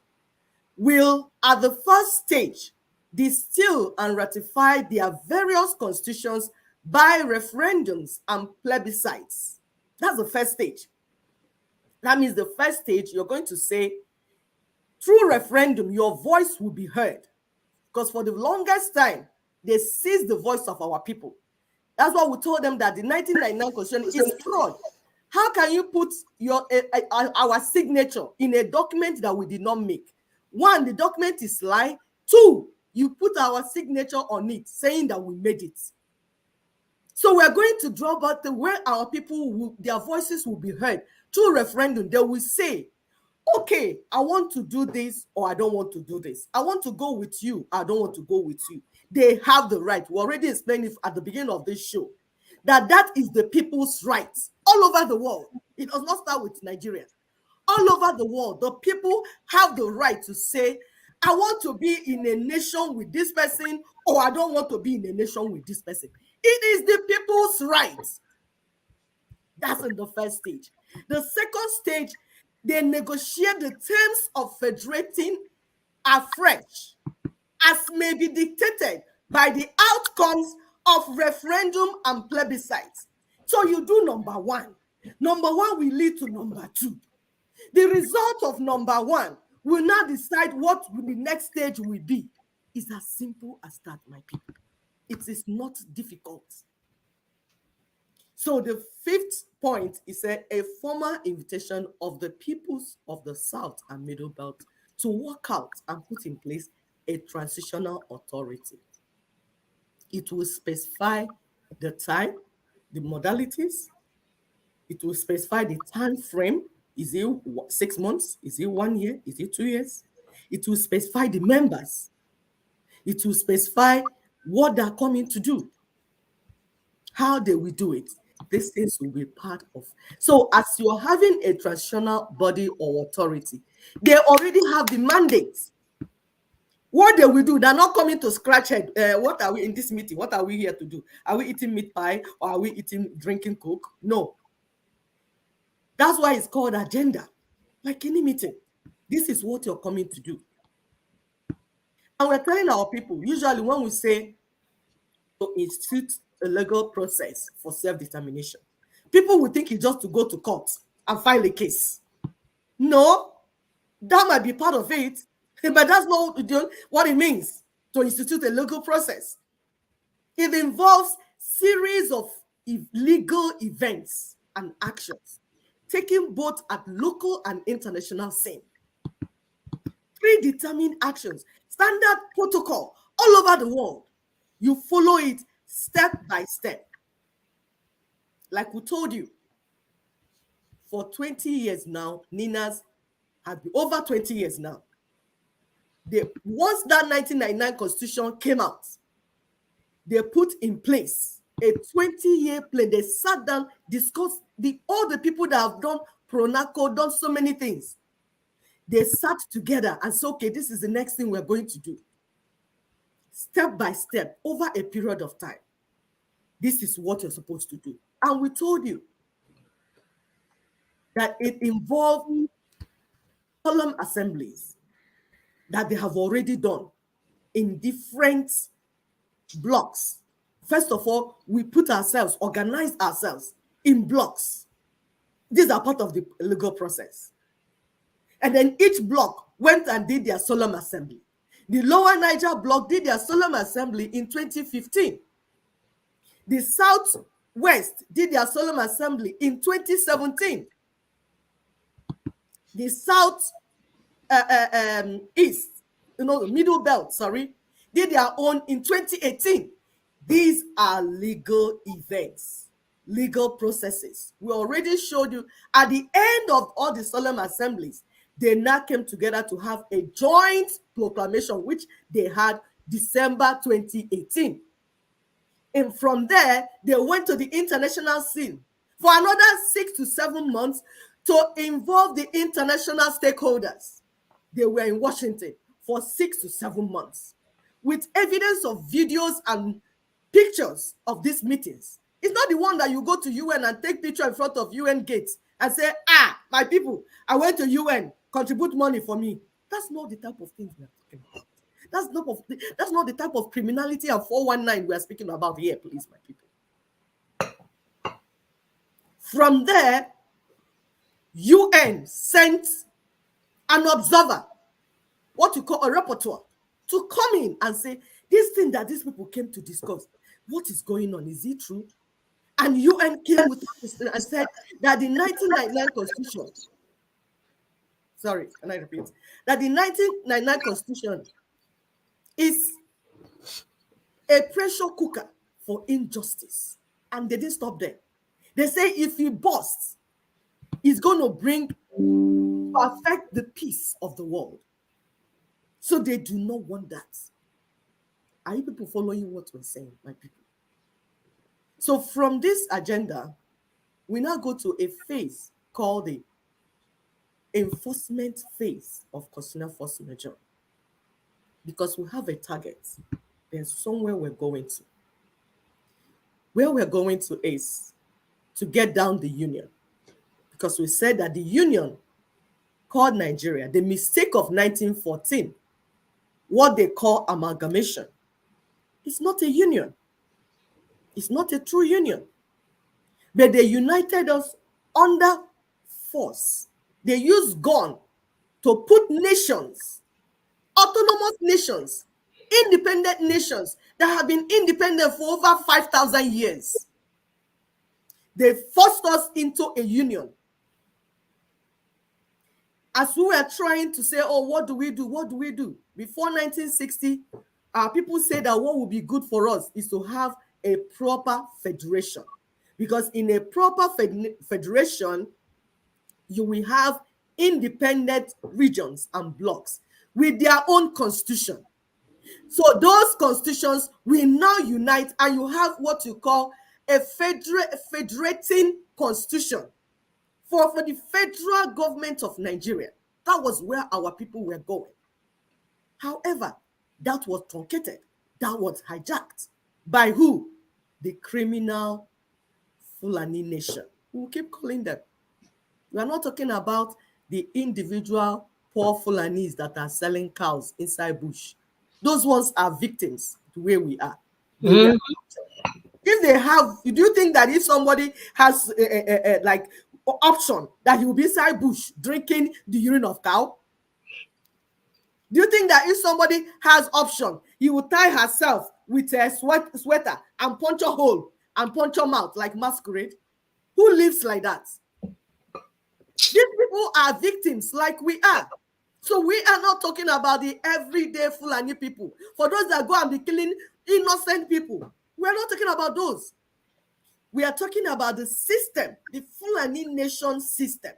S2: will, at the first stage, distill and ratify their various constitutions by referendums and plebiscites. That's the first stage. That means the first stage, you're going to say, through referendum, your voice will be heard. Because for the longest time, they seized the voice of our people. That's why we told them that the 1999 Constitution is fraud. How can you put our signature in a document that we did not make? One, the document is lie. Two, you put our signature on it, saying that we made it. So we're going to draw back the way our people, their voices will be heard. Through referendum, they will say, okay, I want to do this or I don't want to do this. I want to go with you. I don't want to go with you. They have the right. We already explained it at the beginning of this show, that is the people's right all over the world. It does not start with Nigeria. All over the world, the people have the right to say, I want to be in a nation with this person or I don't want to be in a nation with this person. It is the people's right. That's in the first stage. The second stage, they negotiate the terms of federating afresh. as may be dictated by the outcomes of referendum and plebiscites. So you do number one. Number one will lead to number two. The result of number one will now decide what the next stage will be. It's as simple as that, my people. It is not difficult. So the fifth point is a formal invitation of the peoples of the South and Middle Belt to work out and put in place a transitional authority. It will specify the time, the modalities. It will specify the time frame. Is it 6 months? Is it 1 year? Is it 2 years? It will specify the members. It will specify what they're coming to do, how they will do it. These things will be part of. So as you're having a transitional body or authority, they already have the mandates. What they will do, they're not coming to scratch head. What are we in this meeting? What are we here to do? Are we eating meat pie or are we drinking Coke? No. That's why it's called agenda. Like any meeting, this is what you're coming to do. And we're telling our people, usually when we say to institute a legal process for self-determination, people would think it's just to go to court and file a case. No, that might be part of it, but that's not what it means to institute a legal process. It involves series of legal events and actions taken both at local and international scene. Predetermined actions, standard protocol all over the world. You follow it step by step. Like we told you, for 20 years now, NINAS has been over 20 years now. Once that 1999 constitution came out, they put in place a 20-year plan. They sat down, discussed all the people that have done Pronaco, done so many things. They sat together and said, okay, this is the next thing we're going to do. Step by step, over a period of time. This is what you're supposed to do. And we told you that it involved solemn assemblies that they have already done in different blocks. First of all, we organized ourselves in blocks. These are part of the legal process. And then each block went and did their solemn assembly. The Lower Niger block did their solemn assembly in 2015. The Southwest did their solemn assembly in 2017. The South East, Middle Belt, did their own in 2018. These are legal events, legal processes. We already showed you at the end of all the solemn assemblies, they now came together to have a joint proclamation, which they had December 2018. And from there, they went to the international scene for another 6 to 7 months to involve the international stakeholders. They were in Washington for 6 to 7 months with evidence of videos and pictures of these meetings. It's not the one that you go to UN and take picture in front of UN gates and say, my people, I went to UN, contribute money for me. That's not the type of things we are talking about. That's not the type of criminality and 419 we are speaking about here, please, my people. From there, UN sent an observer, what you call a rapporteur, to come in and say, this thing that these people came to discuss, what is going on? Is it true? And UN came with and said that the 1999 Constitution, can I repeat? That the 1999 Constitution is a pressure cooker for injustice. And they didn't stop there. They say if he busts, it's going to affect the peace of the world. So they do not want that. Are you people following what we're saying, my people? So from this agenda, we now go to a phase called the enforcement phase of constitutional force majeure. Because we have a target. There's somewhere we're going to. Where we're going to is to get down the union. Because we said that the union called Nigeria, the mistake of 1914, what they call amalgamation. It's not a union. It's not a true union. But they united us under force. They used gun to put nations, autonomous nations, independent nations that have been independent for over 5,000 years. They forced us into a union. As we were trying to say, oh, what do we do? What do we do? Before 1960, people said that what would be good for us is to have a proper federation. Because in a proper federation, you will have independent regions and blocks with their own constitution. So those constitutions will now unite, and you have what you call a federating constitution for the federal government of Nigeria. That was where our people were going. However, that was truncated. That was hijacked. By who? The criminal Fulani nation. We will keep calling them. We are not talking about the individual poor Fulanis that are selling cows inside bush. Those ones are victims the way we are. If they have, do you think that if somebody has like option that he will be inside bush drinking the urine of cow? Do you think that if somebody has option, he will tie herself with a sweater and punch a hole and punch her mouth like masquerade? Who lives like that? These people are victims like we are. So we are not talking about the everyday Fulani people. For those that go and be killing innocent people, we are not talking about those. We are talking about the system, the Fulani nation system,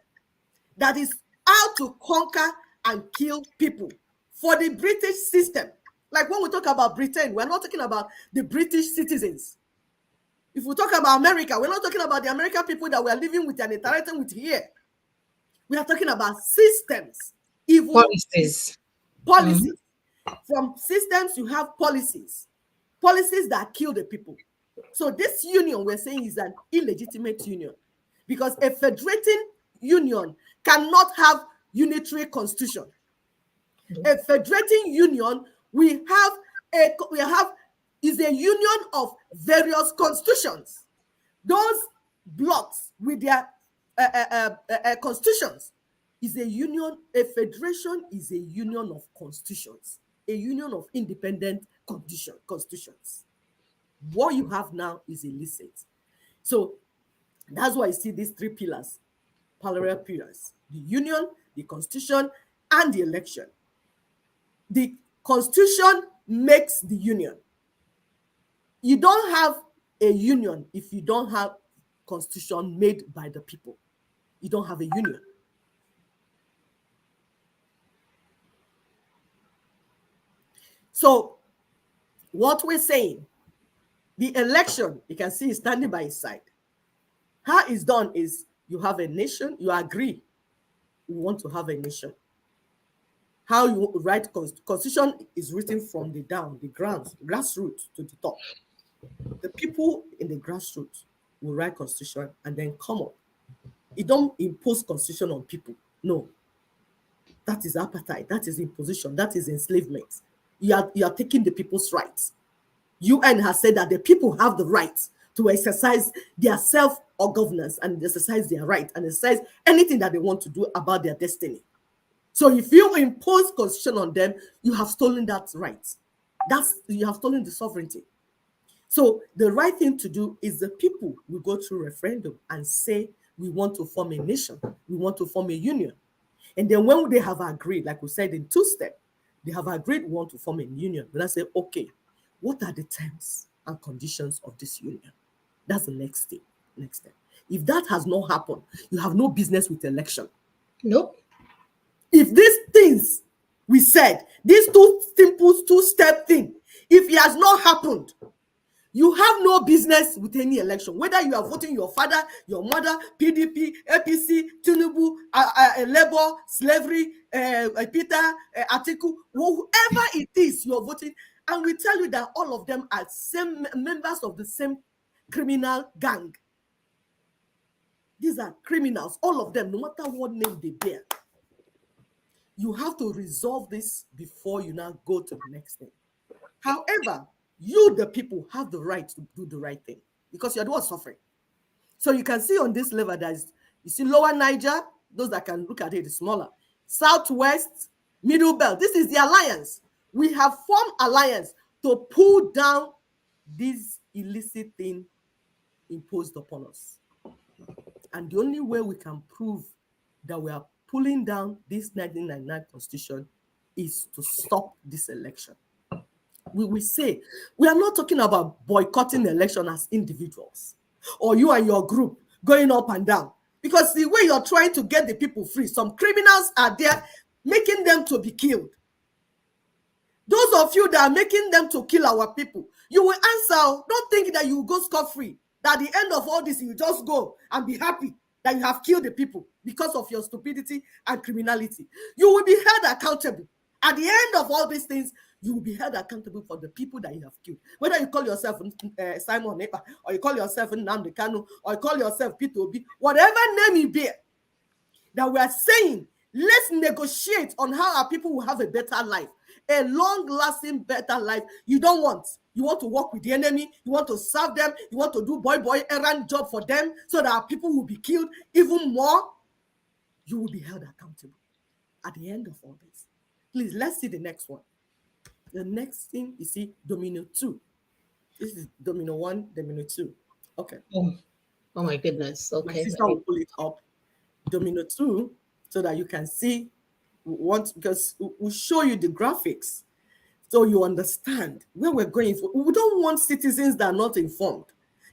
S2: that is how to conquer and kill people. For the British system, like when we talk about Britain, we're not talking about the British citizens. If we talk about America, we're not talking about the American people that we are living with and interacting with here. We are talking about systems, evil
S1: policies.
S2: Policies. From systems, you have policies that kill the people. So this union we're saying is an illegitimate union, because a federating union cannot have unitary constitution. A federating union is a union of various constitutions. Those blocks with their constitutions is a union. A federation is a union of constitutions, a union of independent constitutions. What you have now is illicit. So that's why you see these three pillars, parallel pillars: the union, the constitution, and the election. The constitution makes the union. You don't have a union if you don't have constitution made by the people. You don't have a union. So what we're saying, the election, you can see is standing by his side. How it's done is you have a nation, you agree, you want to have a nation. How you write constitution is written from the down, the grassroots to the top. The people in the grassroots will write constitution and then come up. You don't impose constitution on people. No. That is apartheid. That is imposition. That is enslavement. You are taking the people's rights. UN has said that the people have the right to exercise their self or governance and exercise their right and exercise anything that they want to do about their destiny. So if you impose constitution on them, you have stolen that right. You have stolen the sovereignty. So the right thing to do is the people will go through referendum and say, we want to form a nation. We want to form a union. And then when they have agreed, like we said in 2 steps, they have agreed we want to form a union. But I say, okay, what are the terms and conditions of this union? That's the next step. If that has not happened, you have no business with election.
S1: Nope.
S2: If these things we said, these two simple 2-step thing, if it has not happened, you have no business with any election. Whether you are voting your father, your mother, PDP, APC, Tinubu, Labour, slavery, Peter, Atiku, whoever it is you are voting, and we tell you that all of them are same members of the same criminal gang. These are criminals, all of them, no matter what name they bear. You have to resolve this before you now go to the next thing. However, you, the people, have the right to do the right thing because you're the one suffering. So you can see on this level, you see Lower Niger, those that can look at it is smaller. Southwest, Middle Belt, this is the alliance. We have formed alliance to pull down this illicit thing imposed upon us. And the only way we can prove that we are pulling down this 1999 constitution is to stop this election. We say, we are not talking about boycotting the election as individuals or you and your group going up and down. Because the way you're trying to get the people free, some criminals are there making them to be killed. Those of you that are making them to kill our people, you will answer. Don't think that you will go scot-free. That at the end of all this, you just go and be happy that you have killed the people because of your stupidity and criminality. You will be held accountable. At the end of all these things, you will be held accountable for the people that you have killed. Whether you call yourself Simon Nepa, or you call yourself Nnamdi Kanu, or you call yourself Peter Obi, whatever name you bear, that we are saying, let's negotiate on how our people will have a better life, a long-lasting better life. You don't want. You want to work with the enemy. You want to serve them. You want to do boy errand job for them so that our people will be killed even more. You will be held accountable at the end of all this. Please, let's see the next one. The next thing, you see, domino 2. This is domino 1, domino 2. Okay.
S1: Oh my goodness. Okay.
S2: My sister will pull it up. Domino 2, so that you can see because we'll show you the graphics so you understand where we're going. We don't want citizens that are not informed.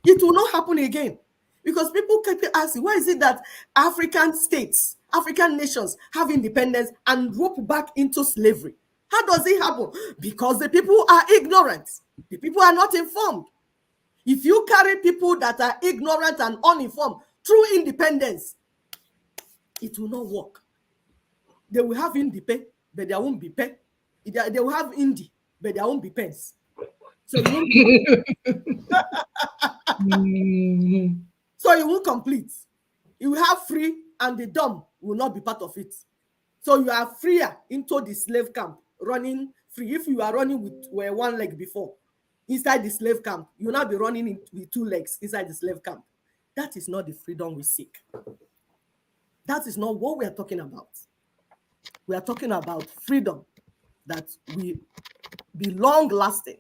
S2: It will not happen again because people keep asking, why is it that African states, African nations have independence and rope back into slavery? How does it happen? Because the people are ignorant. The people are not informed. If you carry people that are ignorant and uninformed through independence, it will not work. They will have indie, but there won't be pay. They will have indie, but there won't be pens. So so it won't complete. You will have free, and the dumb will not be part of it. So you are freer into the slave camp, running free. If you are running with one leg before, inside the slave camp, you will not be running with 2 legs inside the slave camp. That is not the freedom we seek. That is not what we are talking about. We are talking about freedom that will be long-lasting.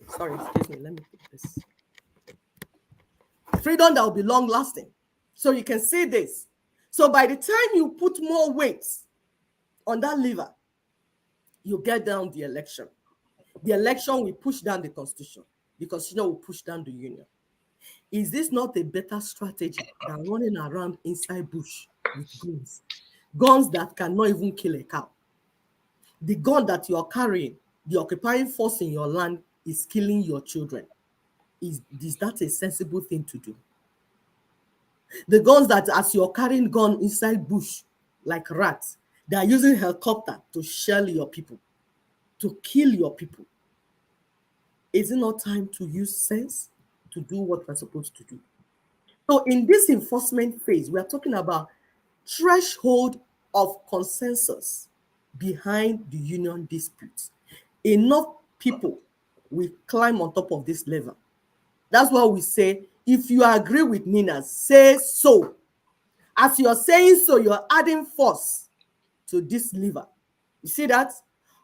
S2: Sorry, excuse me, let me put this. Freedom that will be long-lasting. So you can see this. So by the time you put more weight on that lever, you get down the election. The election will push down the constitution. The constitution will push down the union. Is this not a better strategy than running around inside bush with guns? Guns that cannot even kill a cow. The gun that you are carrying, the occupying force in your land is killing your children. Is that a sensible thing to do? The guns that as you're carrying gun inside bush like rats, they are using helicopter to shell your people, to kill your people. Is it not time to use sense to do what we're supposed to do? So in this enforcement phase, we are talking about threshold of consensus behind the union disputes. Enough people will climb on top of this level. That's why we say, if you agree with NINAS, say so. As you're saying so, you're adding force to this lever. You see that?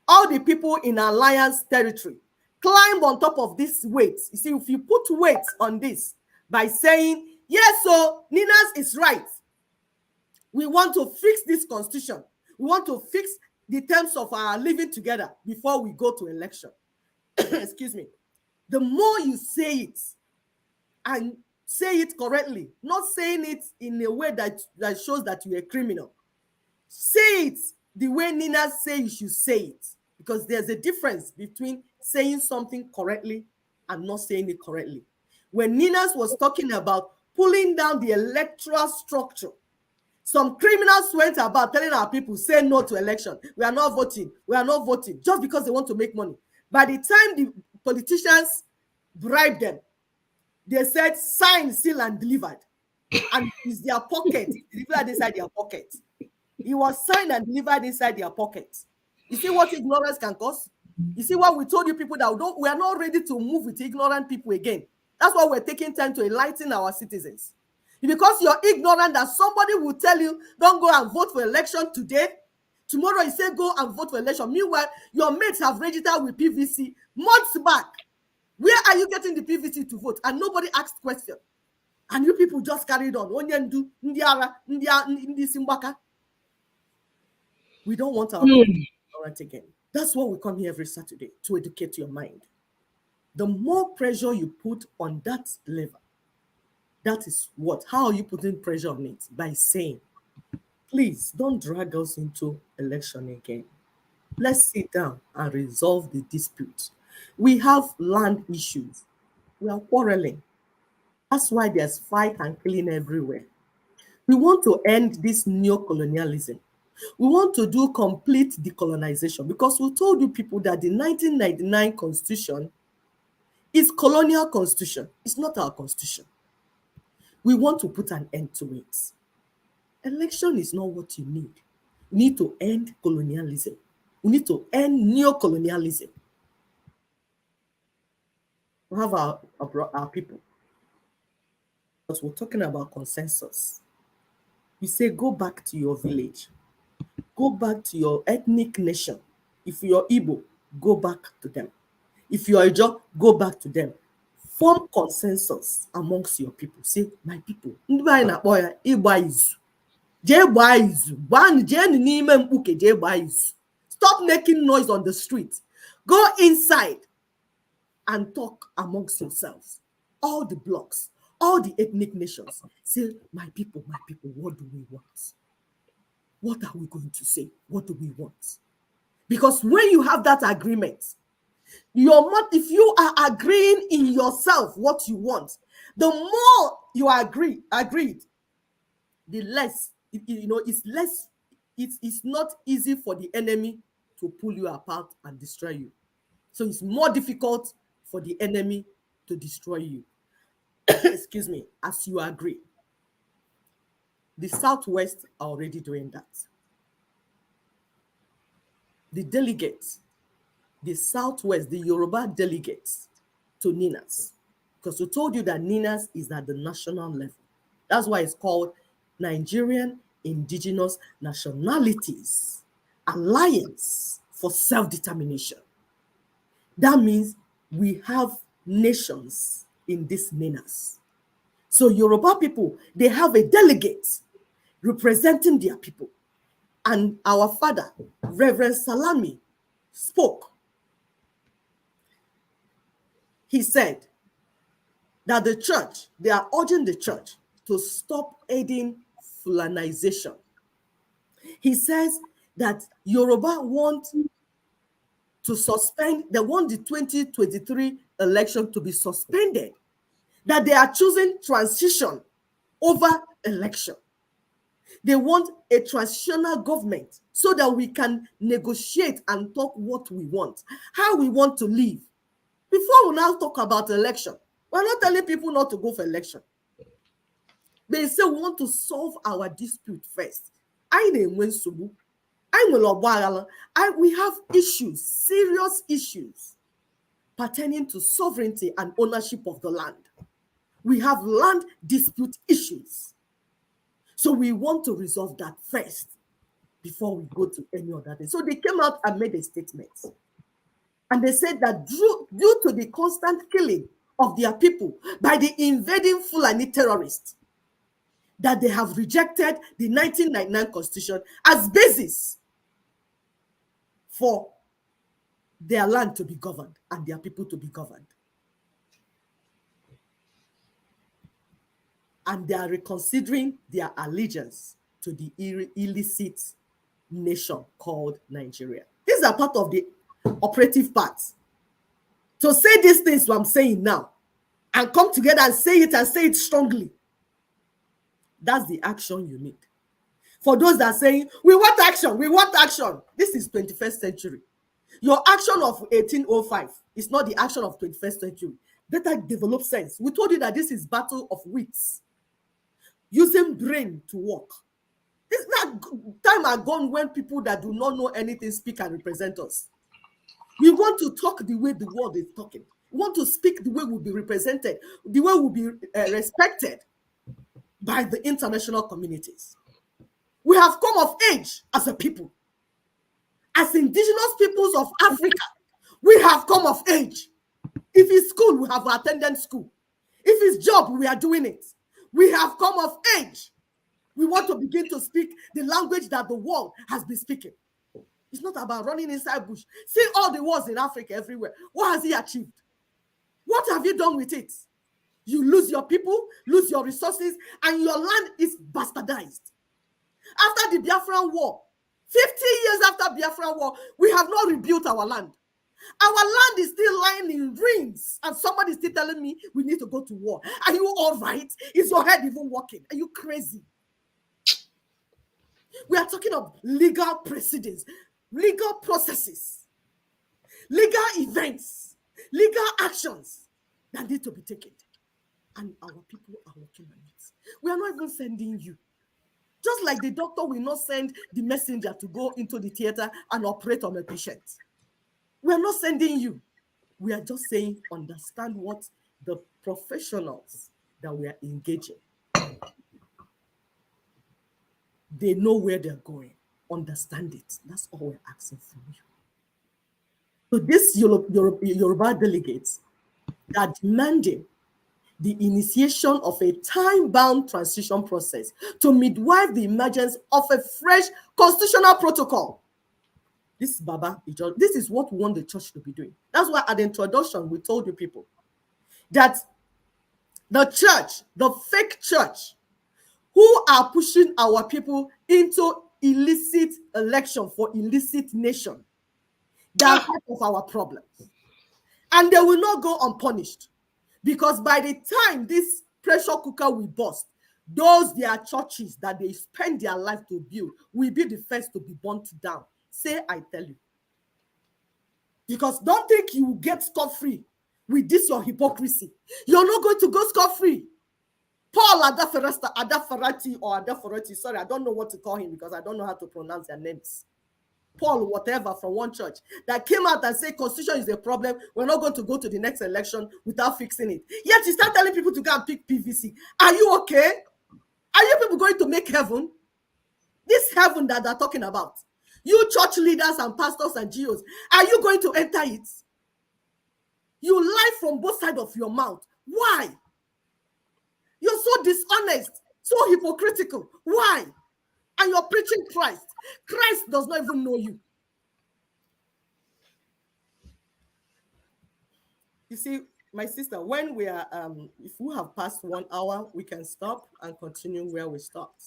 S2: All the people in alliance territory climb on top of this weight. You see, if you put weight on this by saying, yes, so NINAS is right. We want to fix this constitution. We want to fix the terms of our living together before we go to election. Excuse me. The more you say it, and say it correctly, not saying it in a way that shows that you're a criminal. Say it the way NINAS say you should say it, because there's a difference between saying something correctly and not saying it correctly. When NINAS was talking about pulling down the electoral structure, some criminals went about telling our people, say no to election. We are not voting. We are not voting, just because they want to make money. By the time the politicians bribed them, they said, sign, seal, and delivered. And it's their pocket. Delivered inside their pocket. He was signed and delivered inside their pockets. You see what ignorance can cause? You see what we told you people that we are not ready to move with ignorant people again. That's why we're taking time to enlighten our citizens. Because you're ignorant that somebody will tell you, don't go and vote for election today. Tomorrow you say go and vote for election. Meanwhile, your mates have registered with PVC months back. Where are you getting the PVC to vote? And nobody asked question. And you people just carried on. We don't want our people ignorant again. That's why we come here every Saturday, to educate your mind. The more pressure you put on that level, that is what? How are you putting pressure on it? By saying, please don't drag us into election again. Let's sit down and resolve the dispute. We have land issues. We are quarreling. That's why there's fight and killing everywhere. We want to end this neo-colonialism. We want to do complete decolonization, because we told you people that the 1999 constitution is colonial constitution. It's not our constitution. We want to put an end to it. Election is not what you need. We need to end colonialism. We need to end neo-colonialism. We have our people. Because we're talking about consensus. We say, go back to your village. Go back to your ethnic nation. If you're Igbo, go back to them. If you're Ijaw, go back to them. Form consensus amongst your people. Say, my people, stop making noise on the street. Go inside and talk amongst yourselves. All the blocks, all the ethnic nations. Say, my people, what do we want? What are we going to say? What do we want? Because when you have that agreement, if you are agreeing in yourself what you want, the more you agreed, the less, it's not easy for the enemy to pull you apart and destroy you. So it's more difficult for the enemy to destroy you. Excuse me, as you agree. The Southwest are already doing that. The delegates, the Southwest, the Yoruba delegates to NINAS, because we told you that NINAS is at the national level. That's why it's called Nigerian Indigenous Nationalities Alliance for Self-Determination. That means we have nations in this NINAS. So Yoruba people, they have a delegate representing their people. And our father, Reverend Salami, spoke. He said that the church, they are urging the church to stop aiding Fulanization. He says that Yoruba want to suspend, they want the 2023 election to be suspended, that they are choosing transition over election. They want a transitional government so that we can negotiate and talk what we want, how we want to live. Before we now talk about election, we're not telling people not to go for election. They say we want to solve our dispute first. We have issues, serious issues pertaining to sovereignty and ownership of the land. We have land dispute issues. So we want to resolve that first before we go to any other thing. So they came out and made a statement. And they said that due to the constant killing of their people by the invading Fulani terrorists, that they have rejected the 1999 Constitution as basis for their land to be governed and their people to be governed. And they are reconsidering their allegiance to the illicit nation called Nigeria. These are part of the operative parts. To say these things what I'm saying now and come together and say it strongly, that's the action you need. For those that are saying, we want action. This is 21st century. Your action of 1805 is not the action of 21st century. Better develop sense. We told you that this is battle of wits. Using brain to work. It's not time are gone when people that do not know anything speak and represent us. We want to talk the way the world is talking. We want to speak the way we'll be represented, the way we'll be respected by the international communities. We have come of age as a people. As indigenous peoples of Africa, we have come of age. If it's school, we have attended school. If it's job, we are doing it. We have come of age. We want to begin to speak the language that the world has been speaking. It's not about running inside bush. See all the wars in Africa everywhere. What has he achieved? What have you done with it? You lose your people, lose your resources, and your land is bastardized. After the Biafran War, 50 years after Biafran War, we have not rebuilt our land. Our land is still lying in ruins, and somebody is still telling me we need to go to war. Are you all right? Is your head even working? Are you crazy? We are talking of legal precedents, legal processes, legal events, legal actions that need to be taken. And our people are working on it. We are not even sending you. Just like the doctor will not send the messenger to go into the theater and operate on a patient. We are not sending you. We are just saying, understand what the professionals that we are engaging, they know where they're going. Understand it. That's all we're asking from you. So this Yoruba delegates are demanding the initiation of a time-bound transition process to midwife the emergence of a fresh constitutional protocol. This is Baba. This is what we want the church to be doing. That's why at the introduction, we told you people that the church, the fake church, who are pushing our people into illicit election for illicit nation, they are part of our problems. And they will not go unpunished. Because by the time this pressure cooker will burst, those their churches that they spend their life to build will be the first to be burnt down. Say, I tell you. Because don't think you will get scot-free with this your hypocrisy. You're not going to go scot-free. Paul Adaferati or Adaferati, sorry, I don't know what to call him because I don't know how to pronounce their names. Paul, whatever, from one church that came out and said constitution is a problem. We're not going to go to the next election without fixing it. Yet you start telling people to go and pick PVC. Are you okay? Are you people going to make heaven? This heaven that they're talking about. You church leaders and pastors and GOs, are you going to enter it? You lie from both sides of your mouth. Why? You're so dishonest, so hypocritical. Why? And you're preaching Christ. Christ does not even know you. You see, my sister, when we are, if we have passed 1 hour, we can stop and continue where we stopped.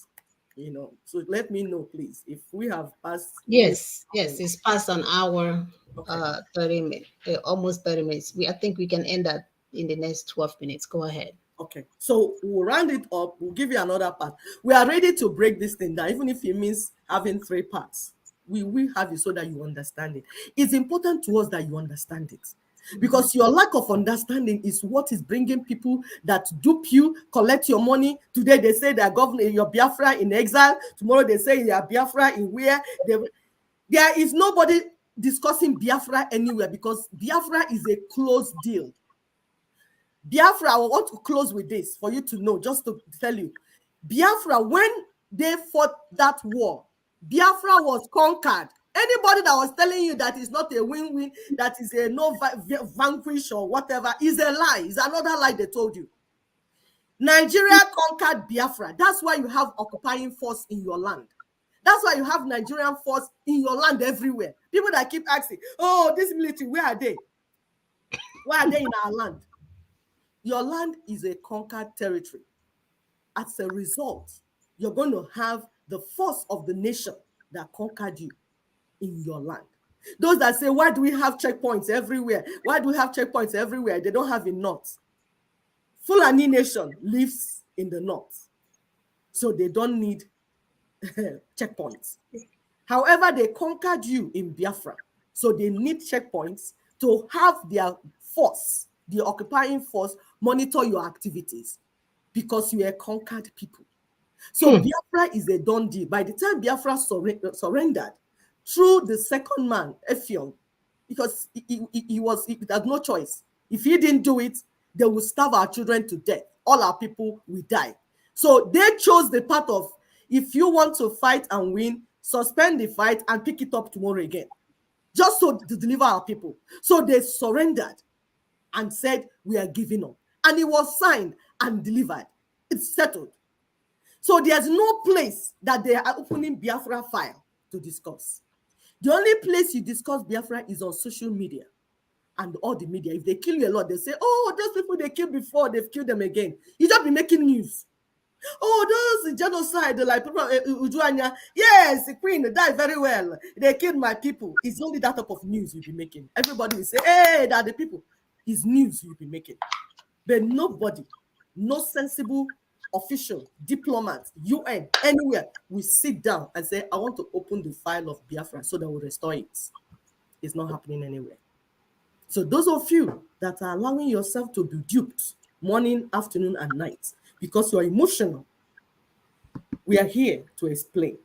S2: You know, so let me know, please, if we have passed.
S1: Yes, it's past an hour, okay. 30 minutes, almost 30 minutes. I think we can end that in the next 12 minutes. Go ahead.
S2: Okay, so we'll round it up. We'll give you another part. We are ready to break this thing down, even if it means having 3 parts. We will have it so that you understand it. It's important to us that you understand it. Because your lack of understanding is what is bringing people that dupe you, collect your money. Today they say they're governing your Biafra in exile. Tomorrow they say you're Biafra in where? There is nobody discussing Biafra anywhere because Biafra is a closed deal. Biafra, I want to close with this for you to know, just to tell you. Biafra, when they fought that war, Biafra was conquered. Anybody that was telling you that is not a win-win, that is a no vanquish or whatever, is a lie. It's another lie they told you. Nigeria conquered Biafra. That's why you have occupying force in your land. That's why you have Nigerian force in your land everywhere. People that keep asking, oh, this military, where are they? Why are they in our land? Your land is a conquered territory. As a result, you're going to have the force of the nation that conquered you in your land. Those that say, why do we have checkpoints everywhere? Why do we have checkpoints everywhere? They don't have in north. Fulani nation lives in the north, so they don't need checkpoints. However, they conquered you in Biafra, so they need checkpoints to have their force, the occupying force, monitor your activities because you are conquered people. So Biafra is a done deal. By the time Biafra surrendered, through the second man, Effiong, because he had no choice. If he didn't do it, they will starve our children to death. All our people will die. So they chose the path of, if you want to fight and win, suspend the fight and pick it up tomorrow again, just so to deliver our people. So they surrendered and said, we are giving up. And it was signed and delivered. It's settled. So there's no place that they are opening Biafra file to discuss. The only place you discuss Biafra is on social media and all the media. If they kill you a lot, they say, oh, those people they killed before, they've killed them again. You just be making news. Oh, those genocide, like people, Ujuanya, yes, the queen died very well. They killed my people. It's only that type of news you'll be making. Everybody will say, hey, that the people. It's news you'll be making. But nobody, no sensible official, diplomat, UN, anywhere, will sit down and say, I want to open the file of Biafra so that we'll restore it. It's not happening anywhere. So those of you that are allowing yourself to be duped morning, afternoon, and night because you're emotional, we are here to explain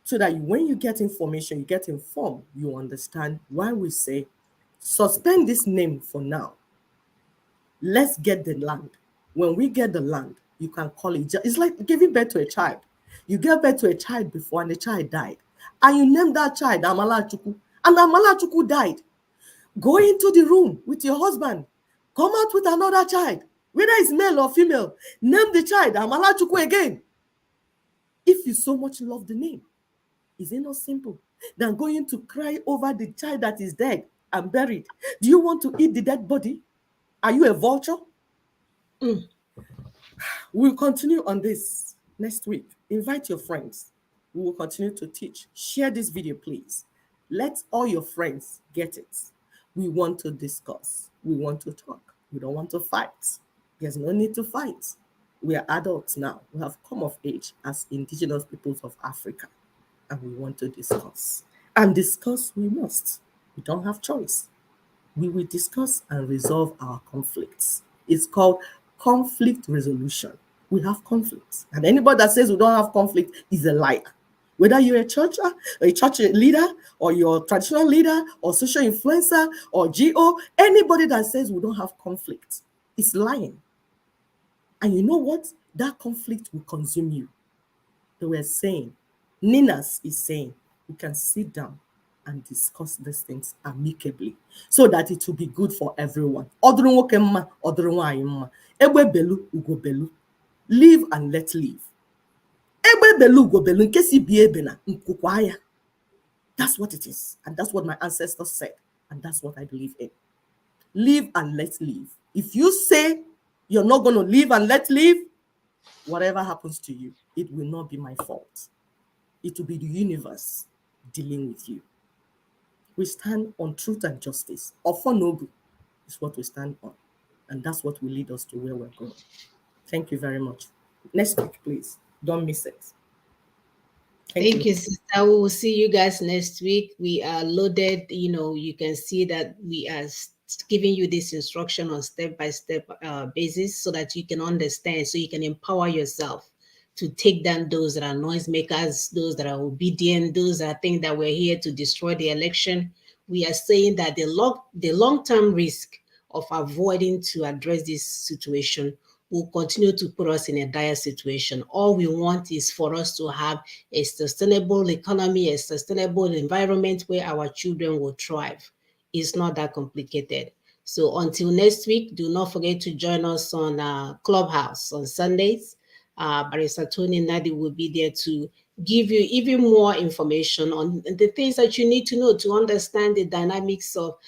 S2: so that when you get information, you get informed, you understand why we say, suspend this name for now. Let's get the land. When we get the land, you can call it. It's like giving birth to a child. You gave birth to a child before and the child died. And you named that child Amala Chukwu. And Amala Chukwu died. Go into the room with your husband. Come out with another child. Whether it's male or female. Name the child Amala Chukwu again. If you so much love the name, is it not simple than going to cry over the child that is dead and buried? Do you want to eat the dead body? Are you a vulture? We'll continue on this next week. Invite your friends. We will continue to teach. Share this video, please. Let all your friends get it. We want to discuss. We want to talk. We don't want to fight. There's no need to fight. We are adults now. We have come of age as indigenous peoples of Africa. And we want to discuss. And discuss we must. We don't have choice. We will discuss and resolve our conflicts. It's called conflict resolution. We have conflicts. And anybody that says we don't have conflict is a liar. Whether you're a church leader, or you're a traditional leader, or social influencer, or GO, anybody that says we don't have conflict is lying. And you know what? That conflict will consume you. They were saying, NINAS is saying, we can sit down and discuss these things amicably so that it will be good for everyone. Live and let live. That's what it is. And that's what my ancestors said. And that's what I believe in. Live and let live. If you say you're not going to live and let live, whatever happens to you, it will not be my fault. It will be the universe dealing with you. We stand on truth and justice. Ofonogu is what we stand on. And that's what will lead us to where we're going. Thank you very much. Next week, please. Don't miss it.
S1: Thank you, sister. We will see you guys next week. We are loaded. You can see that we are giving you this instruction on step-by-step basis so that you can understand, so you can empower yourself to take down those that are noisemakers, those that are obedient, those that think that we're here to destroy the election. We are saying that the long-term risk of avoiding to address this situation will continue to put us in a dire situation. All we want is for us to have a sustainable economy, a sustainable environment where our children will thrive. It's not that complicated. So until next week, do not forget to join us on Clubhouse on Sundays. Barrister Tony Nadi will be there to give you even more information on the things that you need to know to understand the dynamics of,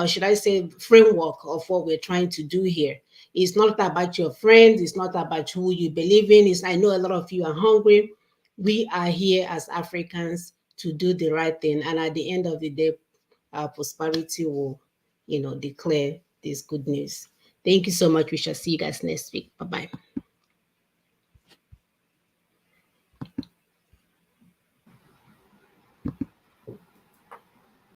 S1: should I say, framework of what we're trying to do here. It's not about your friends. It's not about who you believe in. I know a lot of you are hungry. We are here as Africans to do the right thing. And at the end of the day, our prosperity will, declare this good news. Thank you so much. We shall see you guys next week. Bye-bye.